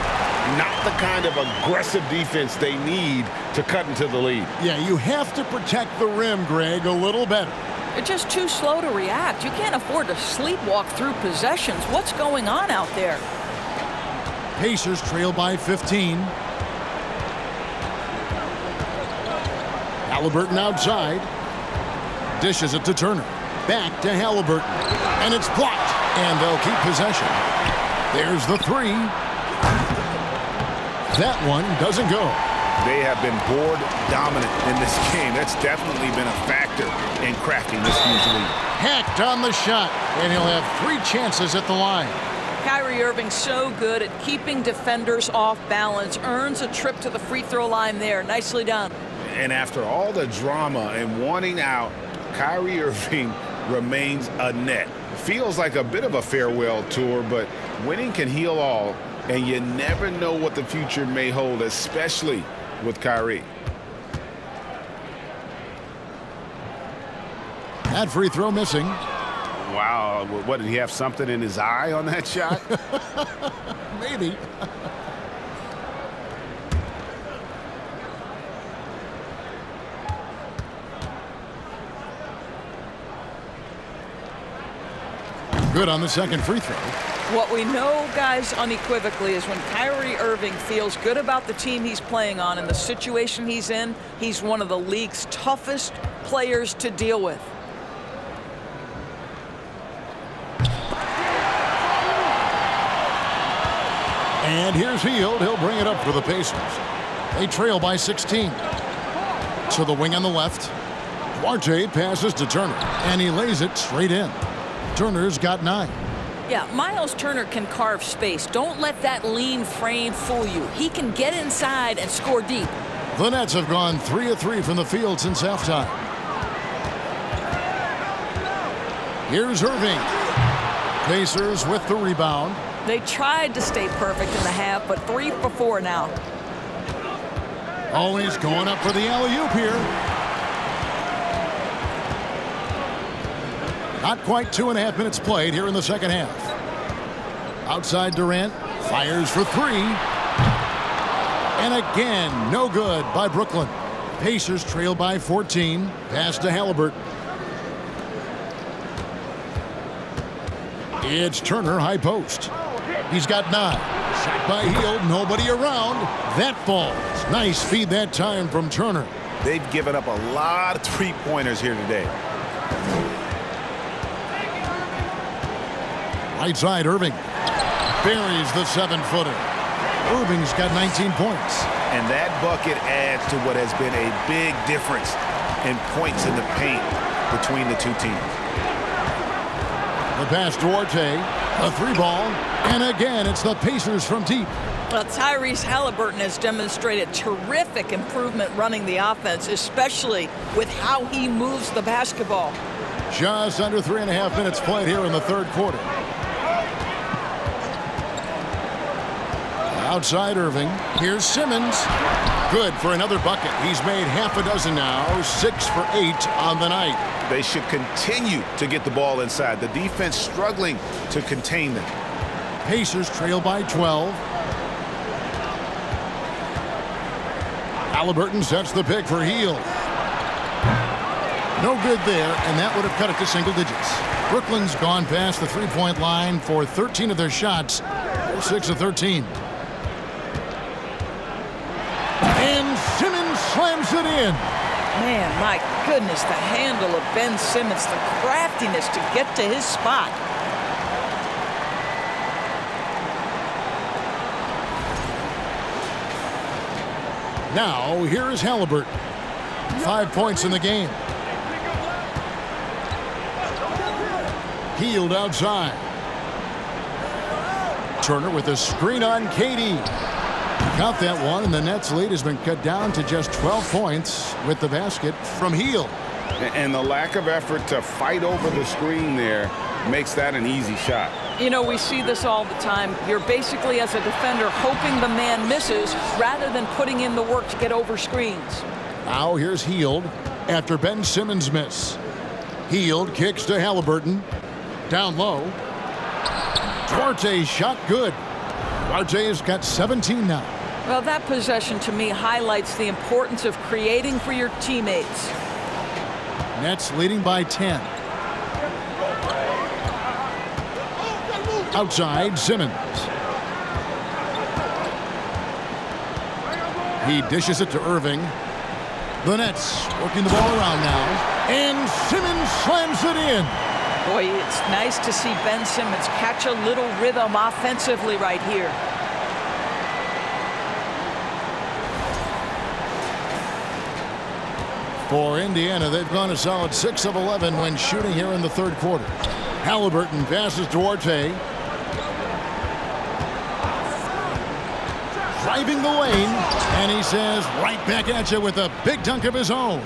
Not the kind of aggressive defense they need to cut into the lead. Yeah, you have to protect the rim, Greg, a little better. They're just too slow to react. You can't afford to sleepwalk through possessions. What's going on out there? Pacers trail by 15. Halliburton outside. Dishes it to Turner. Back to Halliburton. And it's blocked. And they'll keep possession. There's the 3. That one doesn't go. They have been board dominant in this game. That's definitely been a factor in cracking this huge lead. Hacked on the shot. And he'll have 3 chances at the line. Kyrie Irving so good at keeping defenders off balance. Earns a trip to the free throw line there. Nicely done. And after all the drama and wanting out, Kyrie Irving remains a net. Feels like a bit of a farewell tour, but winning can heal all, and you never know what the future may hold, especially with Kyrie. That free throw missing. Wow, what, did he have something in his eye on that shot? Maybe. Good on the second free throw. What we know, guys, unequivocally is when Kyrie Irving feels good about the team he's playing on and the situation he's in, he's one of the league's toughest players to deal with. And here's Hield. He'll bring it up for the Pacers. They trail by 16. To the wing on the left. Duarte passes to Turner, and he lays it straight in. Turner's got 9. Yeah, Miles Turner can carve space. Don't let that lean frame fool you. He can get inside and score deep. The Nets have gone 3 of 3 from the field since halftime. Here's Irving. Pacers with the rebound. They tried to stay perfect in the half, but 3 for 4 now. Always going up for the alley-oop here. Not quite 2.5 minutes played here in the second half. Outside Durant, fires for 3. And again, no good by Brooklyn. Pacers trail by 14. Pass to Halliburton. It's Turner, high post. He's got 9. Shot by Hield, nobody around. That falls. Nice feed that time from Turner. They've given up a lot of three-pointers here today. Right side, Irving. Buries the 7-footer. Irving's got 19 points. And that bucket adds to what has been a big difference in points in the paint between the two teams. The pass to Duarte, a 3-ball, and again it's the Pacers from deep. Well, Tyrese Halliburton has demonstrated terrific improvement running the offense, especially with how he moves the basketball. Just under 3.5 minutes played here in the third quarter. Outside Irving. Here's Simmons. Good for another bucket. He's made half a dozen now. 6 for 8 on the night. They should continue to get the ball inside. The defense struggling to contain them. Pacers trail by 12. Halliburton sets the pick for Hield. No good there, and that would have cut it to single digits. Brooklyn's gone past the three-point line for 13 of their shots. They're 6 of 13. And Simmons slams it in. Man, my goodness, the handle of Ben Simmons, the craftiness to get to his spot. Now, here is Halliburton. 5 points in the game. Hield outside. Turner with a screen on KD. Got that one, and the Nets' lead has been cut down to just 12 points with the basket from Hield. And the lack of effort to fight over the screen there makes that an easy shot. You know, we see this all the time. You're basically, as a defender, hoping the man misses rather than putting in the work to get over screens. Now here's Hield after Ben Simmons' miss. Hield kicks to Halliburton. Down low. Duarte's shot good. Duarte's got 17 now. Well, that possession to me highlights the importance of creating for your teammates. Nets leading by 10. Outside, Simmons. He dishes it to Irving. The Nets working the ball around now. And Simmons slams it in. Boy, it's nice to see Ben Simmons catch a little rhythm offensively right here. For Indiana, they've gone a solid 6 of 11 when shooting here in the third quarter. Halliburton passes Duarte. Driving the lane, and he says right back at you with a big dunk of his own.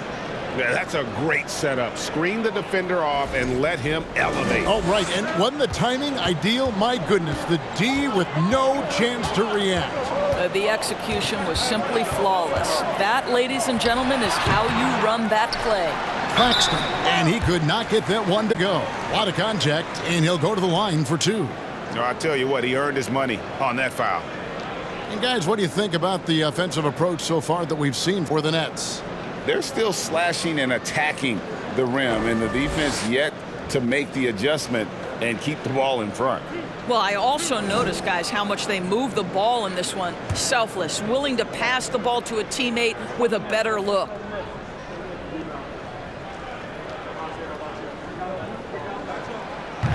Yeah, that's a great setup. Screen the defender off and let him elevate. Oh, right, and wasn't the timing ideal? My goodness, the D with no chance to react. The execution was simply flawless. That, ladies and gentlemen, is how you run that play. Claxton, and he could not get that one to go. A lot of contact, and he'll go to the line for two. No, I tell you what, he earned his money on that foul. And guys, what do you think about the offensive approach so far that we've seen for the Nets? They're still slashing and attacking the rim, and the defense yet to make the adjustment and keep the ball in front. Well, I also noticed, guys, how much they move the ball in this one. Selfless, willing to pass the ball to a teammate with a better look.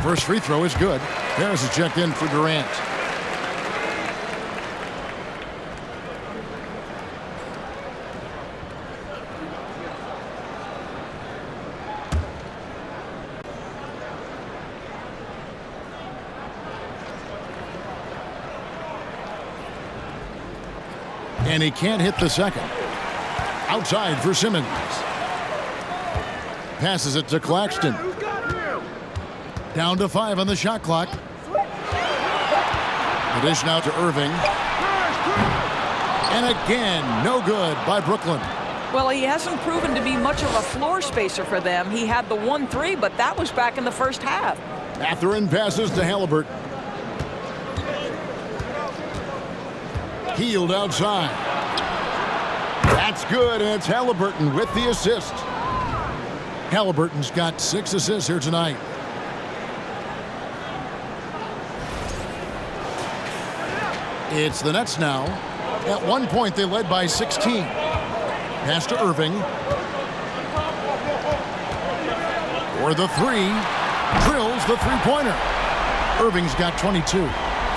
First free throw is good. Harris is checked in for Durant. And he can't hit the second. Outside for Simmons. Passes it to Claxton. Down to 5 on the shot clock. The dish now to Irving. And again, no good by Brooklyn. Well, he hasn't proven to be much of a floor spacer for them. He had the 1-3, but that was back in the first half. Mathurin passes to Halliburton. Healed outside. That's good, and it's Halliburton with the assist. Halliburton's got 6 assists here tonight. It's the Nets now. At one point, they led by 16. Pass to Irving. For the 3. Drills the three-pointer. Irving's got 22.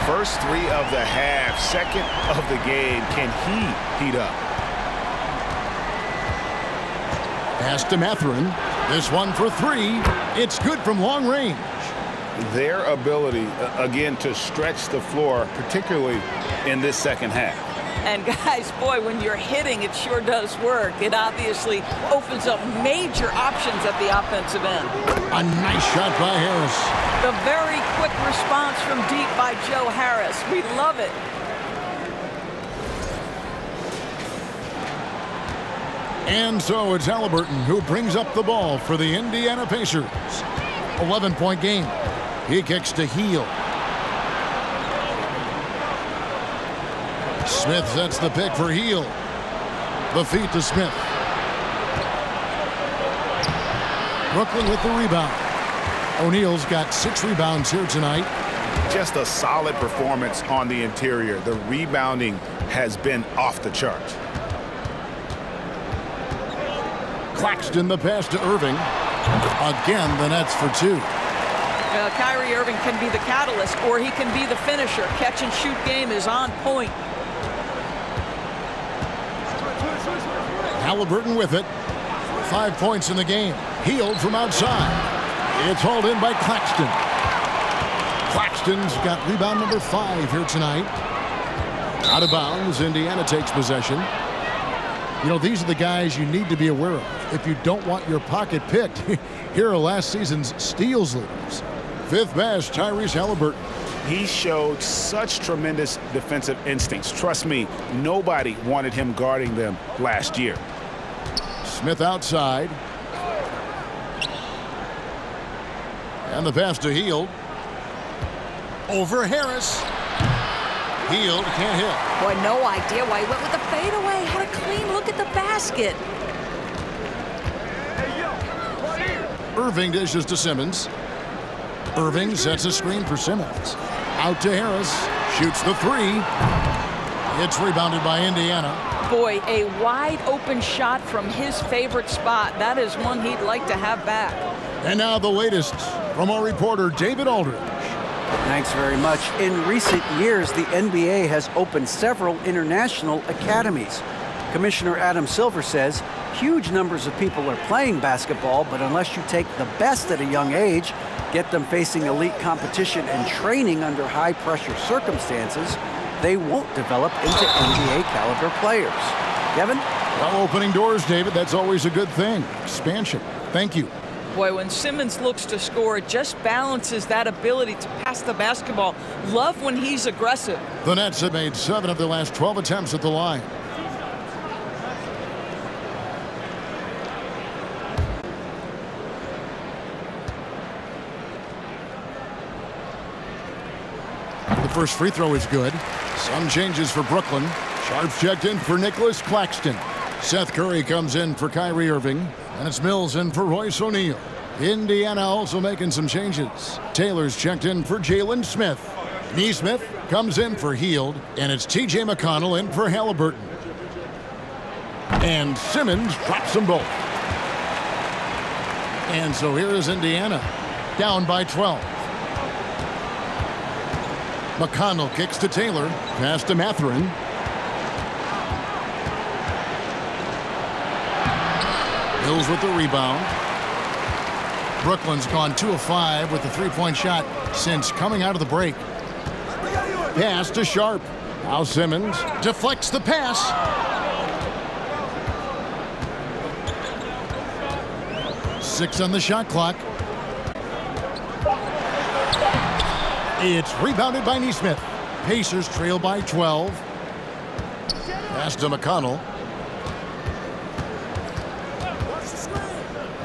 First 3 of the half, second of the game. Can he heat up? Pass to Mathurin. This one for 3. It's good from long range. Their ability, again, to stretch the floor, particularly in this second half. And guys, boy, when you're hitting, it sure does work. It obviously opens up major options at the offensive end. A nice shot by Harris. The very quick response from deep by Joe Harris. We love it. And so it's Halliburton who brings up the ball for the Indiana Pacers. 11-point game. He kicks to Heel. Smith sets the pick for Heel. The feed to Smith. Brooklyn with the rebound. O'Neal's got 6 rebounds here tonight. Just a solid performance on the interior. The rebounding has been off the charts. Claxton the pass to Irving. Again, the Nets for 2. Kyrie Irving can be the catalyst, or he can be the finisher. Catch and shoot game is on point. Halliburton with it. 5 points in the game. Healed from outside. It's hauled in by Claxton. Claxton's got rebound number 5 here tonight. Out of bounds, Indiana takes possession. You know, these are the guys you need to be aware of if you don't want your pocket picked. Here are last season's steals leaders. 5th best, Tyrese Halliburton. He showed such tremendous defensive instincts. Trust me, nobody wanted him guarding them last year. Smith outside. And the pass to Hield. Over Harris. Hield can't hit. Boy, no idea why he went with the fadeaway. Had a clean look at the basket. Irving dishes to Simmons. Irving sets a screen for Simmons. Out to Harris. Shoots the 3. It's rebounded by Indiana. Boy, a wide open shot from his favorite spot. That is one he'd like to have back. And now the latest from our reporter, David Aldridge. Thanks very much. In recent years, the NBA has opened several international academies. Commissioner Adam Silver says huge numbers of people are playing basketball, but unless you take the best at a young age, get them facing elite competition and training under high-pressure circumstances, they won't develop into NBA-caliber players. Kevin? Well, opening doors, David, that's always a good thing. Expansion. Thank you. Boy, when Simmons looks to score, it just balances that ability to pass the basketball. Love when he's aggressive. The Nets have made 7 of their last 12 attempts at the line. The first free throw is good. Some changes for Brooklyn. Sharp checked in for Nicholas Claxton. Seth Curry comes in for Kyrie Irving. And it's Mills in for Royce O'Neal. Indiana also making some changes. Taylor's checked in for Jalen Smith. Nesmith comes in for Hield. And it's T.J. McConnell in for Halliburton. And Simmons drops them both. And so here is Indiana, down by 12. McConnell kicks to Taylor, pass to Mathurin. Mills with the rebound. Brooklyn's gone 2 of 5 with the three-point shot since coming out of the break. Pass to Sharp. Now Simmons deflects the pass. Six on the shot clock. It's rebounded by Nesmith. Pacers trail by 12. Pass to McConnell.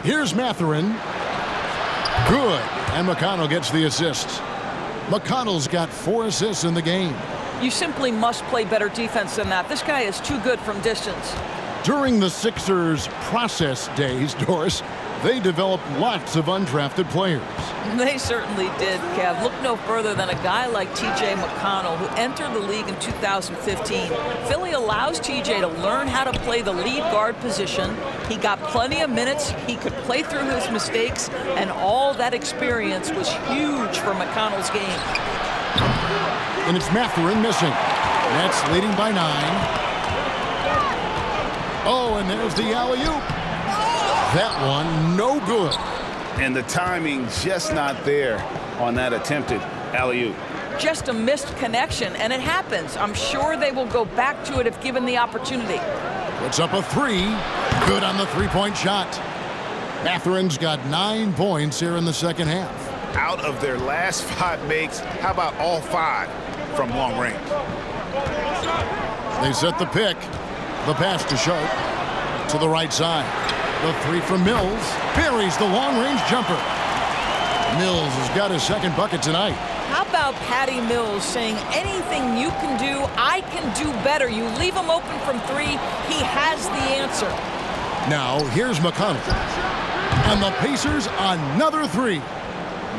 Here's Mathurin. Good. And McConnell gets the assist. McConnell's got 4 assists in the game. You simply must play better defense than that. This guy is too good from distance. During the Sixers' process days, Doris, they developed lots of undrafted players. They certainly did, Kev. Look no further than a guy like T.J. McConnell, who entered the league in 2015. Philly allows T.J. to learn how to play the lead guard position. He got plenty of minutes. He could play through his mistakes, and all that experience was huge for McConnell's game. And it's Mathurin missing. Nets leading by 9. Oh, and there's the alley-oop. That one, no good. And the timing just not there on that attempted alley-oop. Just a missed connection, and it happens. I'm sure they will go back to it if given the opportunity. Puts up a 3. Good on the three-point shot. Mathurin's got 9 points here in the second half. Out of their last 5 makes, how about all 5 from long range? They set the pick. The pass to Sharp. To the right side. The 3 from Mills. Buries the long-range jumper. Mills has got his second bucket tonight. How about Patty Mills saying, anything you can do, I can do better. You leave him open from 3, he has the answer. Now, here's McConnell. And the Pacers, another 3.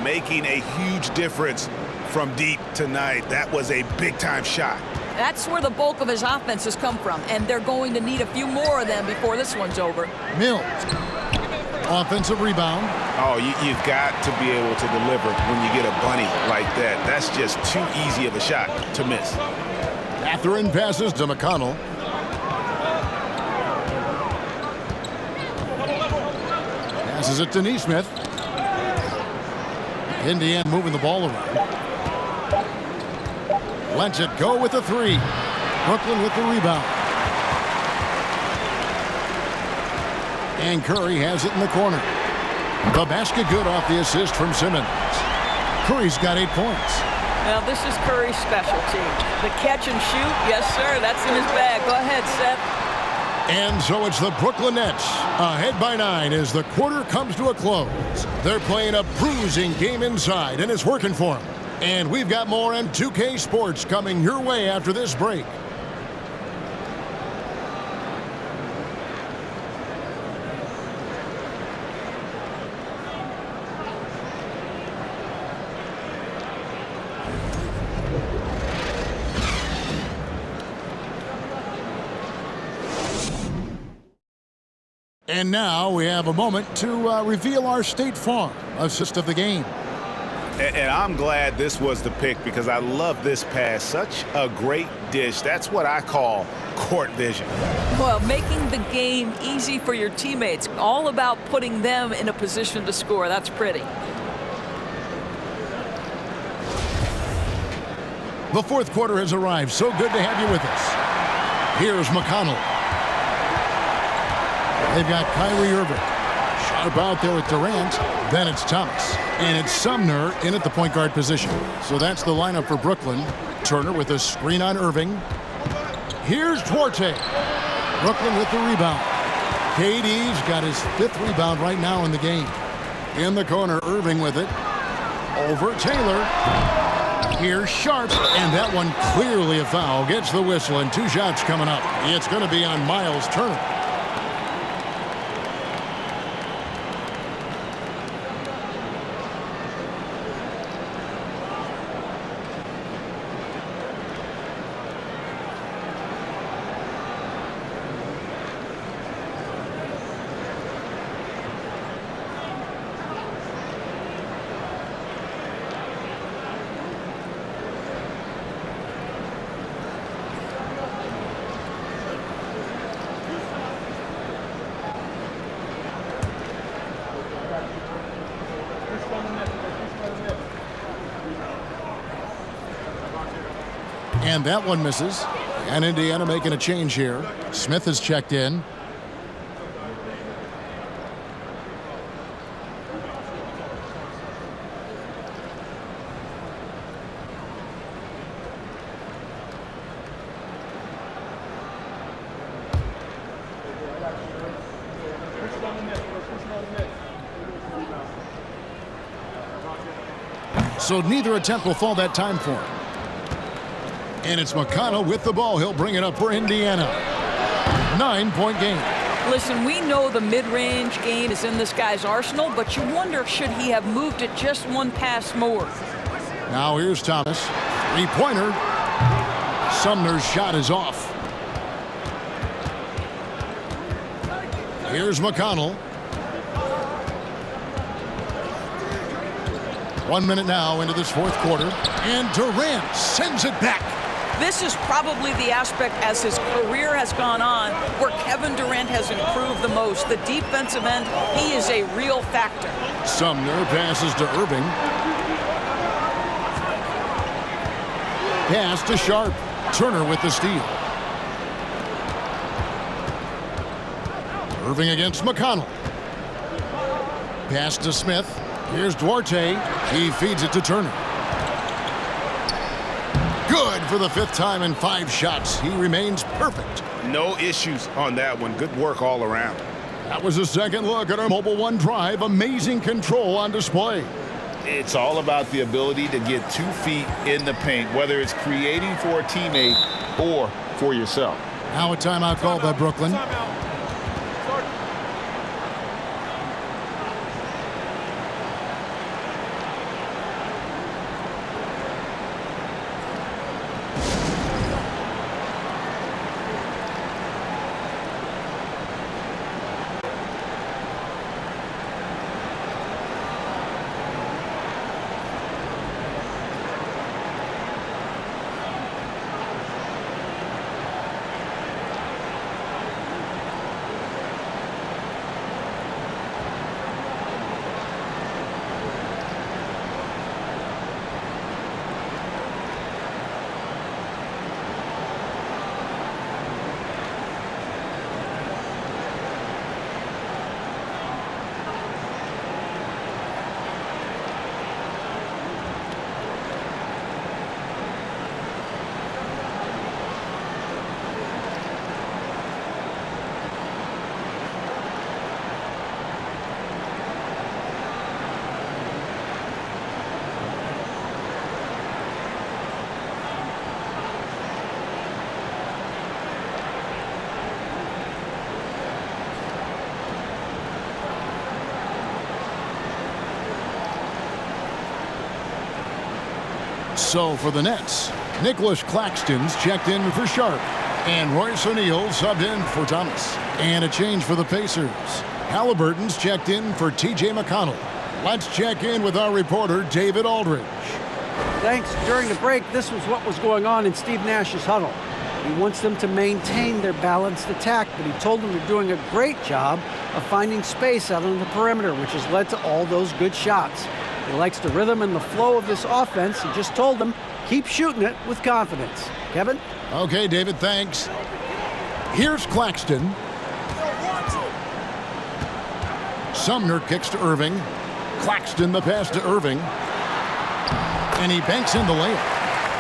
Making a huge difference from deep tonight. That was a big-time shot. That's where the bulk of his offense has come from, and they're going to need a few more of them before this one's over. Mills. Offensive rebound. Oh, you've got to be able to deliver when you get a bunny like that. That's just too easy of a shot to miss. Mathurin passes to McConnell. Passes it to Nesmith. Indiana moving the ball around. Lets it go with the 3. Brooklyn with the rebound. And Curry has it in the corner. The basket good off the assist from Simmons. Curry's got 8 points. Now, this is Curry's specialty. The catch and shoot, yes, sir, that's in his bag. Go ahead, Seth. And so it's the Brooklyn Nets ahead by 9 as the quarter comes to a close. They're playing a bruising game inside, and it's working for them. And we've got more M2K Sports coming your way after this break. And now we have a moment to reveal our State Farm assist of the game. And I'm glad this was the pick because I love this pass. Such a great dish. That's what I call court vision. Well, making the game easy for your teammates. All about putting them in a position to score. That's pretty. The fourth quarter has arrived. So good to have you with us. Here's McConnell. They've got Kyrie Irving. Sharp out there with Durant. Then it's Thomas. And it's Sumner in at the point guard position. So that's the lineup for Brooklyn. Turner with a screen on Irving. Here's Duarte. Brooklyn with the rebound. KD's got his 5th rebound right now in the game. In the corner, Irving with it. Over Taylor. Here's Sharp, and that one clearly a foul. Gets the whistle, and 2 shots coming up. It's going to be on Miles Turner. And that one misses. And Indiana making a change here. Smith has checked in. So neither attempt will fall that time for him. And it's McConnell with the ball. He'll bring it up for Indiana. 9-point game. Listen, we know the mid-range game is in this guy's arsenal, but you wonder, should he have moved it just one pass more? Now here's Thomas. 3-pointer. Sumner's shot is off. Here's McConnell. 1 minute now into this fourth quarter. And Durant sends it back. This is probably the aspect as his career has gone on where Kevin Durant has improved the most. The defensive end, he is a real factor. Sumner passes to Irving. Pass to Sharp. Turner with the steal. Irving against McConnell. Pass to Smith. Here's Duarte. He feeds it to Turner. Good for the 5th time in 5 shots. He remains perfect. No issues on that one. Good work all around. That was a second look at our Mobile One drive. Amazing control on display. It's all about the ability to get 2 feet in the paint, whether it's creating for a teammate or for yourself. Now a timeout called by Brooklyn. So for the Nets, Nicholas Claxton's checked in for Sharp. And Royce O'Neal subbed in for Thomas. And a change for the Pacers. Halliburton's checked in for T.J. McConnell. Let's check in with our reporter, David Aldridge. Thanks. During the break, this was what was going on in Steve Nash's huddle. He wants them to maintain their balanced attack, but he told them they're doing a great job of finding space out on the perimeter, which has led to all those good shots. He likes the rhythm and the flow of this offense. He just told them, keep shooting it with confidence. Kevin? Okay, David, thanks. Here's Claxton. Sumner kicks to Irving. Claxton the pass to Irving. And he banks in the layup.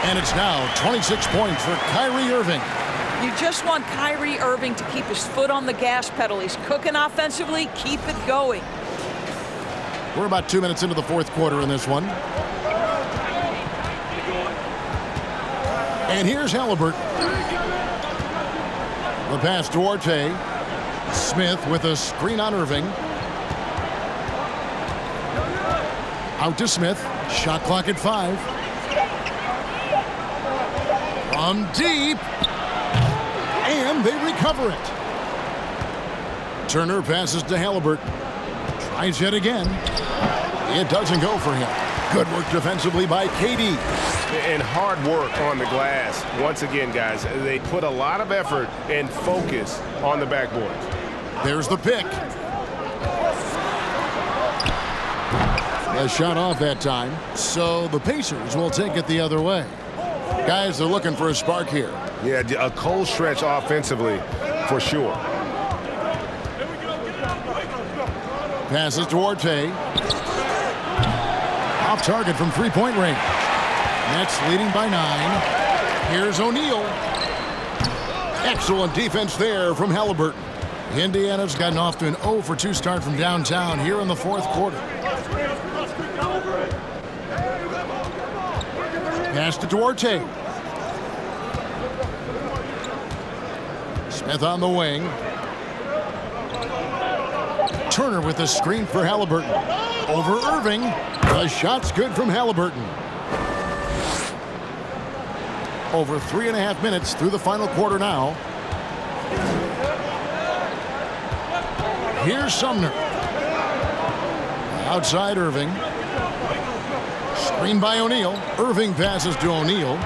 And it's now 26 points for Kyrie Irving. You just want Kyrie Irving to keep his foot on the gas pedal. He's cooking offensively. Keep it going. We're about 2 minutes into the fourth quarter in this one. And here's Halliburton. The pass to Duarte. Smith with a screen on Irving. Out to Smith. Shot clock at 5. From deep. And they recover it. Turner passes to Halliburton. Tries yet again. It doesn't go for him. Good work defensively by KD. And hard work on the glass. Once again, guys, they put a lot of effort and focus on the backboard. There's the pick. A shot off that time. So the Pacers will take it the other way. Guys, they're looking for a spark here. Yeah, a cold stretch offensively for sure. Passes to Duarte. Off target from three-point range. Nets leading by 9. Here's O'Neal. Excellent defense there from Halliburton. Indiana's gotten off to an 0 for 2 start from downtown here in the 4th quarter. Pass to Duarte. Smith on the wing. Turner with the screen for Halliburton. Over Irving. The shot's good from Halliburton. Over 3.5 minutes through the final quarter now. Here's Sumner. Outside Irving. Screen by O'Neal. Irving passes to O'Neal.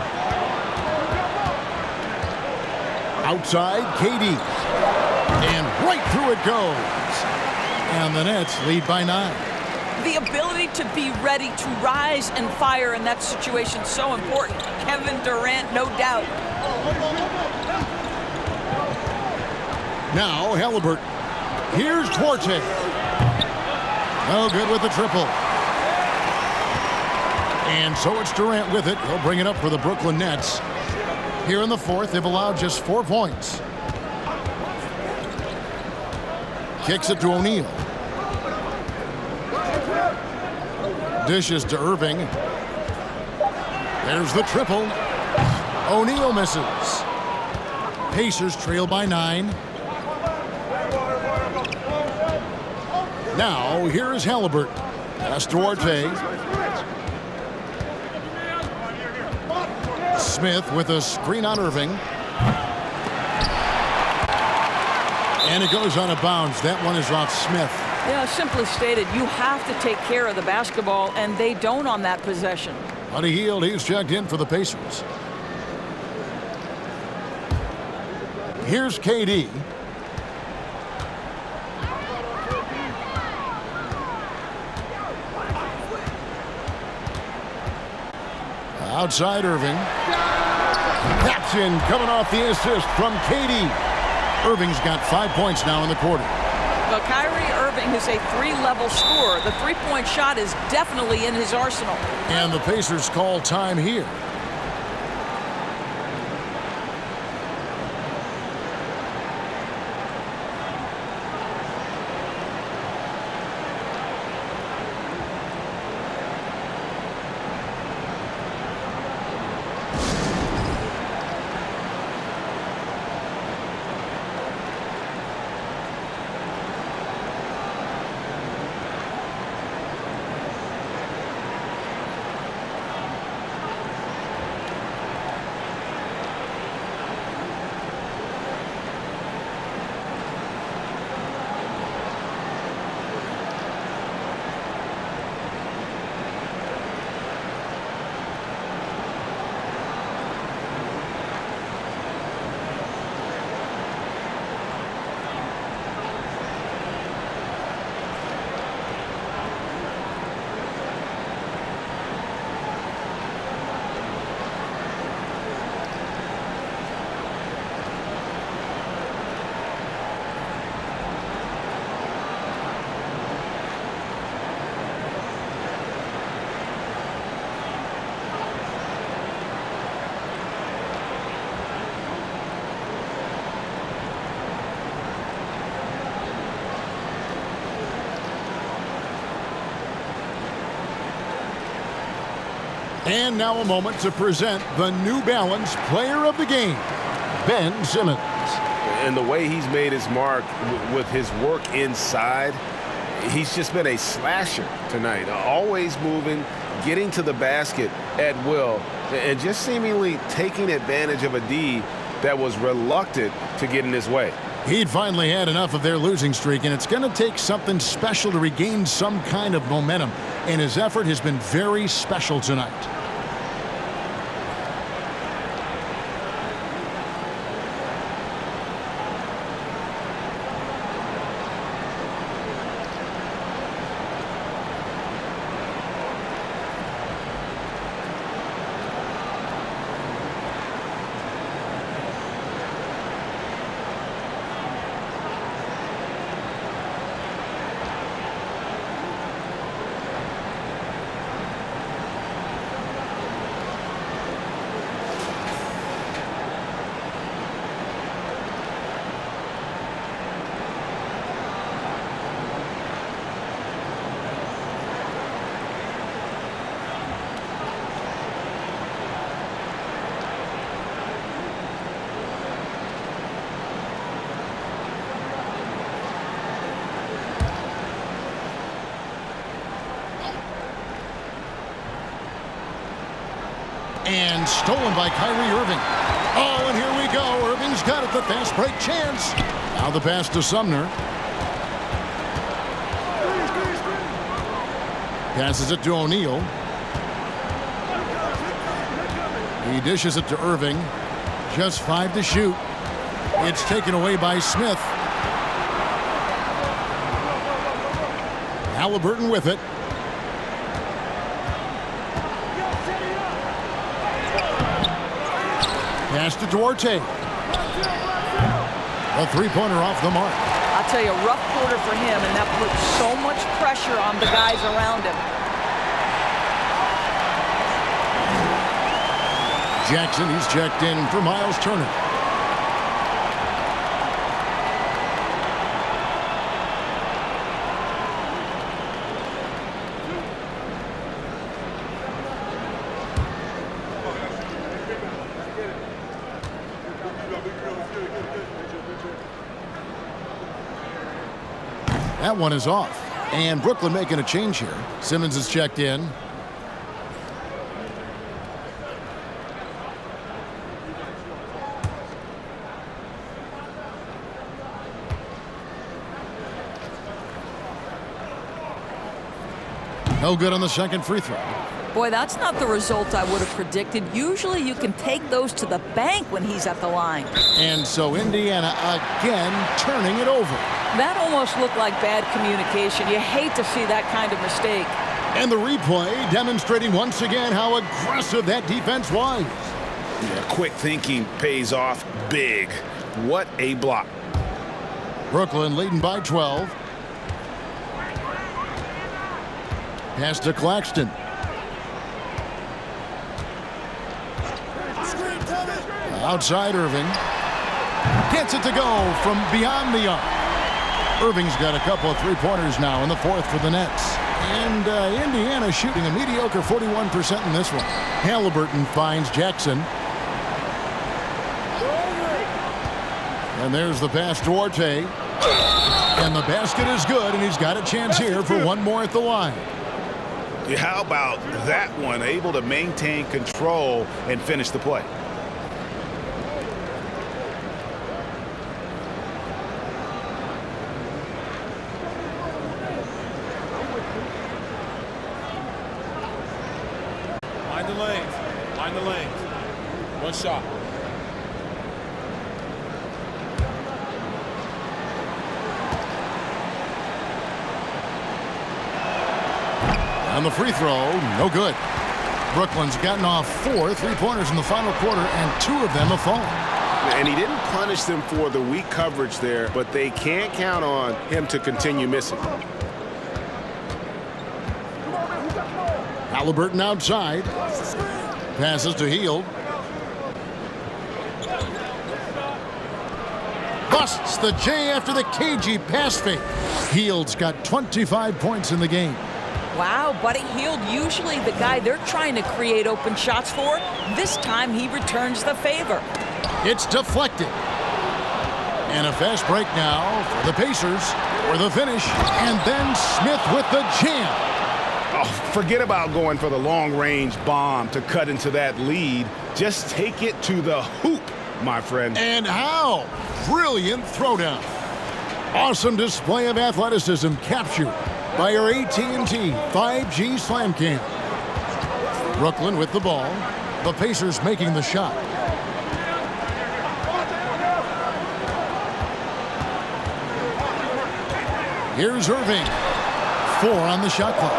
Outside KD. And right through it goes. And the Nets lead by 9. The ability to be ready to rise and fire in that situation is so important. Kevin Durant, no doubt. Now Halliburton. Here's Duarte. No good with the triple. And so it's Durant with it. He'll bring it up for the Brooklyn Nets. Here in the 4th, they've allowed just 4 points. Kicks it to O'Neal. Dishes to Irving. There's the triple. O'Neal misses. Pacers trail by 9. Now, here is Halliburton. Pass to Duarte. Smith with a screen on Irving. And it goes out of bounds. That one is off Smith. Yeah, simply stated, you have to take care of the basketball, and they don't on that possession. Buddy Hield, he's checked in for the Pacers. Here's KD. Outside Irving. That's in, coming off the assist from KD. Irving's got 5 points now in the quarter. Well, Kyrie Irving is a 3-level scorer. The three-point shot is definitely in his arsenal. And the Pacers call time here. And now a moment to present the New Balance Player of the Game, Ben Simmons. And the way he's made his mark with his work inside, he's just been a slasher tonight. Always moving, getting to the basket at will, and just seemingly taking advantage of a D that was reluctant to get in his way. He'd finally had enough of their losing streak, and it's going to take something special to regain some kind of momentum. And his effort has been very special tonight. And stolen by Kyrie Irving. Oh, and here we go. Irving's got it, the fast break chance. Now the pass to Sumner. Passes it to O'Neal. He dishes it to Irving. Just 5 to shoot. It's taken away by Smith. Halliburton with it. Pass to Duarte. A three-pointer off the mark. I'll tell you, a rough quarter for him, and that puts so much pressure on the guys around him. Jackson, he's checked in for Miles Turner. That one is off. And Brooklyn making a change here. Simmons is checked in. No good on the second free throw. Boy, that's not the result I would have predicted. Usually you can take those to the bank when he's at the line. And so Indiana again turning it over. That almost looked like bad communication. You hate to see that kind of mistake. And the replay demonstrating once again how aggressive that defense was. Yeah, quick thinking pays off big. What a block. Brooklyn leading by 12. Pass to Claxton. Outside Irving. Gets it to go from beyond the arc. Irving's got a couple of three-pointers now in the fourth for the Nets. And Indiana shooting a mediocre 41% in this one. Halliburton finds Jackson. And there's the pass to Duarte. And the basket is good, and he's got a chance here for one more at the line. How about that one? Able to maintain control and finish the play. Line the lanes. Line the lanes. One shot. On the free throw, no good. Brooklyn's gotten off 4 three-pointers in the final quarter, and 2 of them have fallen. And he didn't punish them for the weak coverage there, but they can't count on him to continue missing. Halliburton outside. Passes to Hield. Busts the J after the cagey pass fake. Hield's got 25 points in the game. Wow, Buddy Hield, usually the guy they're trying to create open shots for. This time he returns the favor. It's deflected. And a fast break now for the Pacers for the finish. And then Smith with the jam. Oh, forget about going for the long-range bomb to cut into that lead. Just take it to the hoop, my friend. And how? Brilliant throwdown. Awesome display of athleticism captured by our AT&T 5G Slam Cam. Brooklyn with the ball. The Pacers making the shot. Here's Irving. 4 on the shot clock.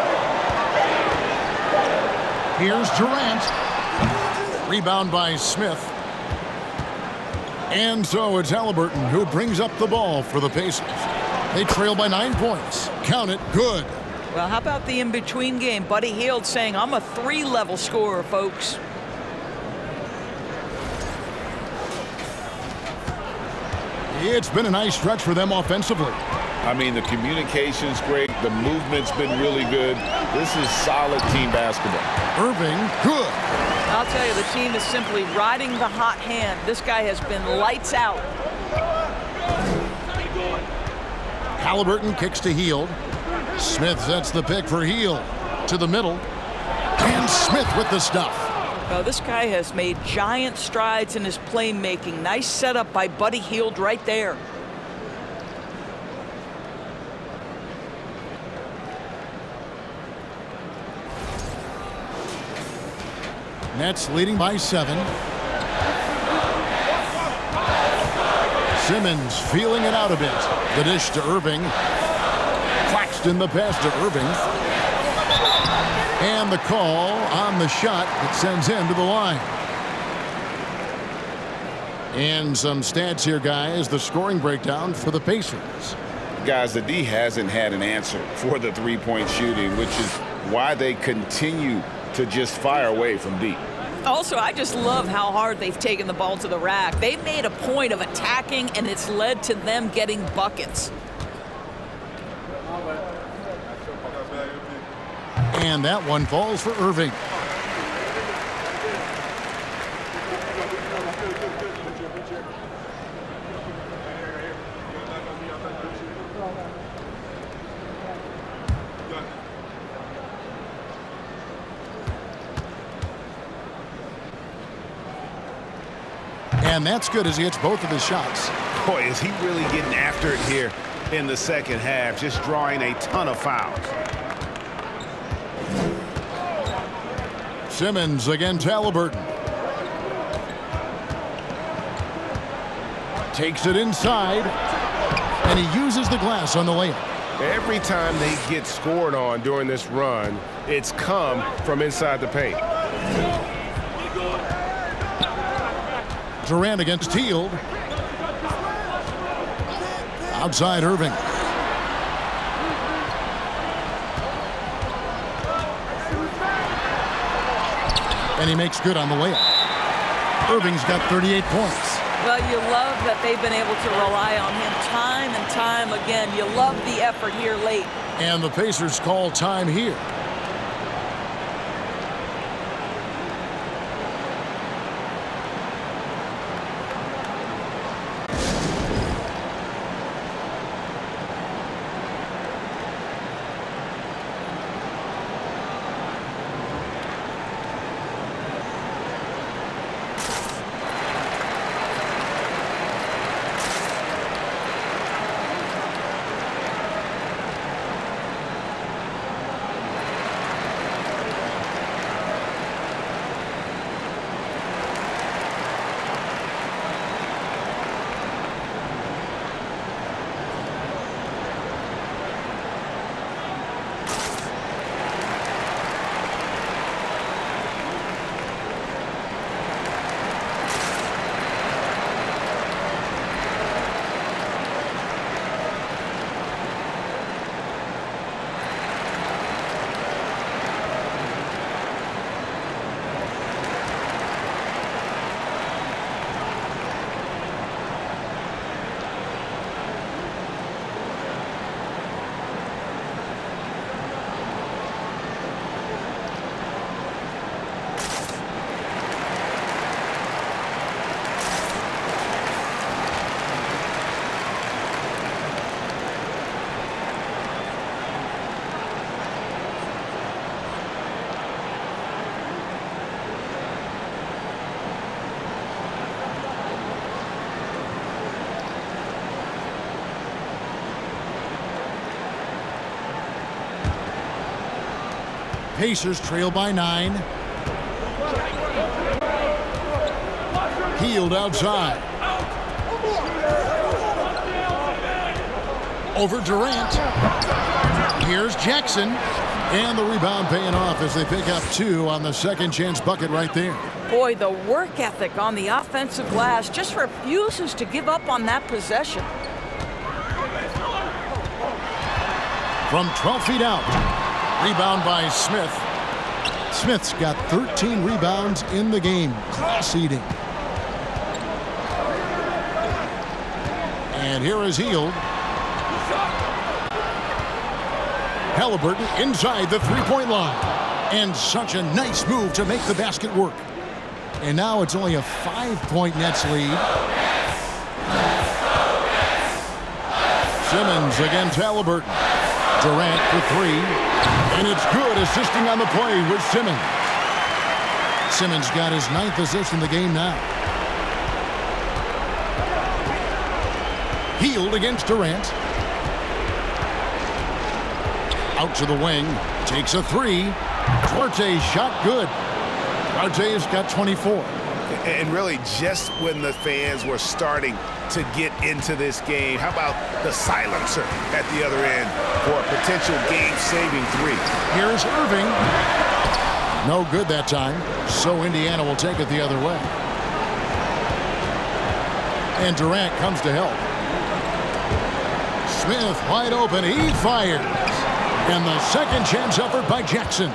Here's Durant. Rebound by Smith. And so it's Halliburton who brings up the ball for the Pacers. They trail by 9 points. Count it, good. Well, how about the in-between game? Buddy Hield saying, I'm a 3-level scorer, folks. It's been a nice stretch for them offensively. I mean, the communication's great. The movement's been really good. This is solid team basketball. Irving, good. I'll tell you, the team is simply riding the hot hand. This guy has been lights out. Halliburton kicks to Hield. Smith sets the pick for Hield. To the middle. And Smith with the stuff. Well, this guy has made giant strides in his playmaking. Nice setup by Buddy Hield right there. Nets leading by 7. Simmons feeling it out a bit. The dish to Irving. Claxton the pass to Irving. And the call on the shot that sends him to the line. And some stats here, guys. The scoring breakdown for the Pacers. Guys, the D hasn't had an answer for the three-point shooting, which is why they continue to just fire away from deep. Also, I just love how hard they've taken the ball to the rack. They've made a point of attacking, and it's led to them getting buckets. And that one falls for Irving. And that's good as he hits both of his shots. Boy, is he really getting after it here in the second half, just drawing a ton of fouls. Simmons against Halliburton. Takes it inside, and he uses the glass on the layup. Every time they get scored on during this run, it's come from inside the paint. Durant against Hield. Outside Irving. And he makes good on the layup. Irving's got 38 points. Well, you love that they've been able to rely on him time and time again. You love the effort here late. And the Pacers call time here. Pacers trail by 9. Hield outside. Over Durant. Here's Jackson. And the rebound paying off as they pick up 2 on the second chance bucket right there. Boy, the work ethic on the offensive glass just refuses to give up on that possession. From 12 feet out. Rebound by Smith. Smith's got 13 rebounds in the game. Class eating. And here is Hield. Halliburton inside the three-point line. And such a nice move to make the basket work. And now it's only a 5-point Nets lead. Simmons against Halliburton. Durant for 3. And it's good, assisting on the play with Simmons. Simmons got his 9th assist in the game now. Hield against Durant. Out to the wing. Takes a 3. Duarte shot good. Duarte's got 24. And really, just when the fans were starting to get into this game, how about the silencer at the other end for a potential game-saving 3? Here's Irving. No good that time, so Indiana will take it the other way. And Durant comes to help. Smith wide open. He fires. And the second chance effort by Jackson.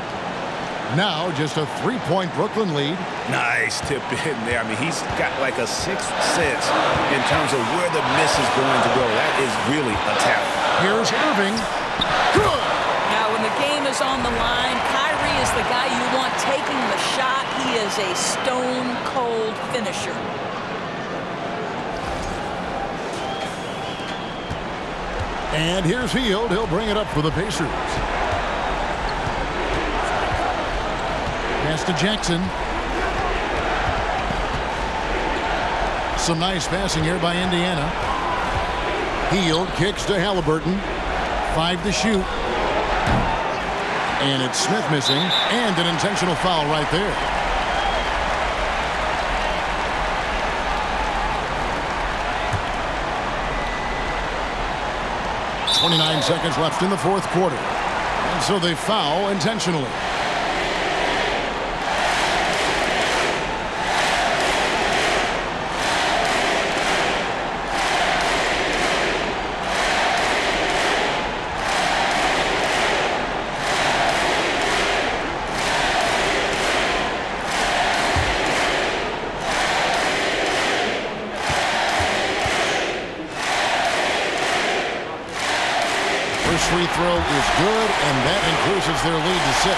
Now just a 3-point Brooklyn lead. Nice tip in there. I mean, he's got like a sixth sense in terms of where the miss is going to go. That is really a talent. Here's Irving. Good. Now, when the game is on the line, Kyrie is the guy you want taking the shot. He is a stone-cold finisher. And here's Hield. He'll bring it up for the Pacers. Pass to Jackson. Some nice passing here by Indiana. Hield kicks to Halliburton. 5 to shoot. And it's Smith missing. And an intentional foul right there. .29 seconds left in the fourth quarter. And so they foul intentionally. First free throw is good, and that increases their lead to 6.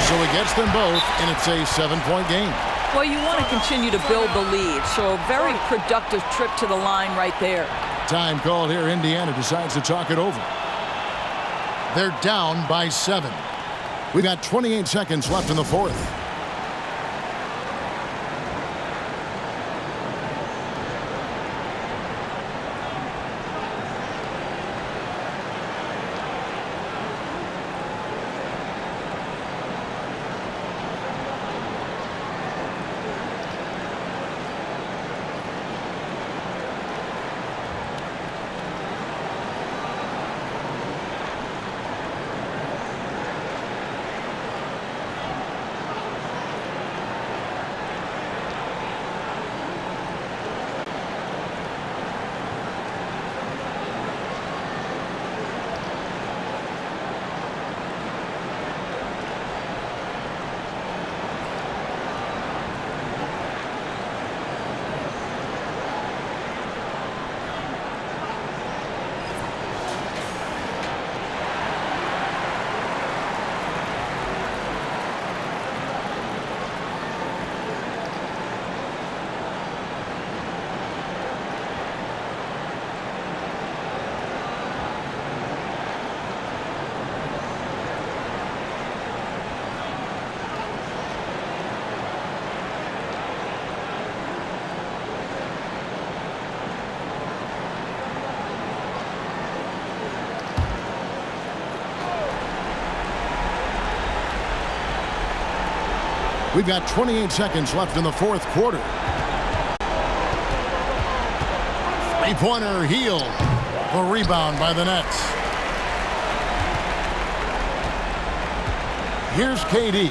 So he gets them both, and it's a 7-point game. Well, you want to continue to build the lead, so a very productive trip to the line right there. Time called here. Indiana decides to talk it over. They're down by 7. We've got 28 seconds left in the fourth. We've got 28 seconds left in the fourth quarter. Three-pointer, Hield. The rebound by the Nets. Here's KD.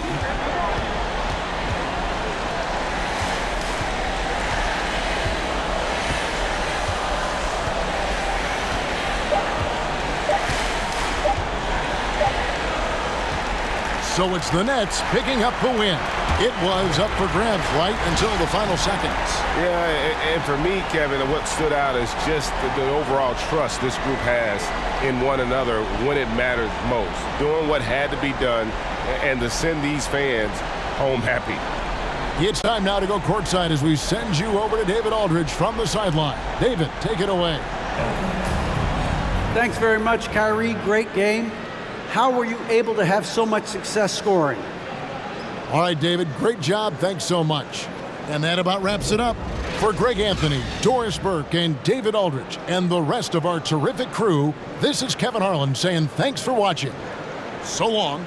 So it's the Nets picking up the win. It was up for grabs right until the final seconds. Yeah, and for me, Kevin, what stood out is just the overall trust this group has in one another when it matters most. Doing what had to be done and to send these fans home happy. It's time now to go courtside as we send you over to David Aldridge from the sideline. David, take it away. Thanks very much, Kyrie. Great game. How were you able to have so much success scoring? All right, David, great job. Thanks so much. And that about wraps it up. For Greg Anthony, Doris Burke, and David Aldridge, and the rest of our terrific crew, this is Kevin Harlan saying thanks for watching. So long.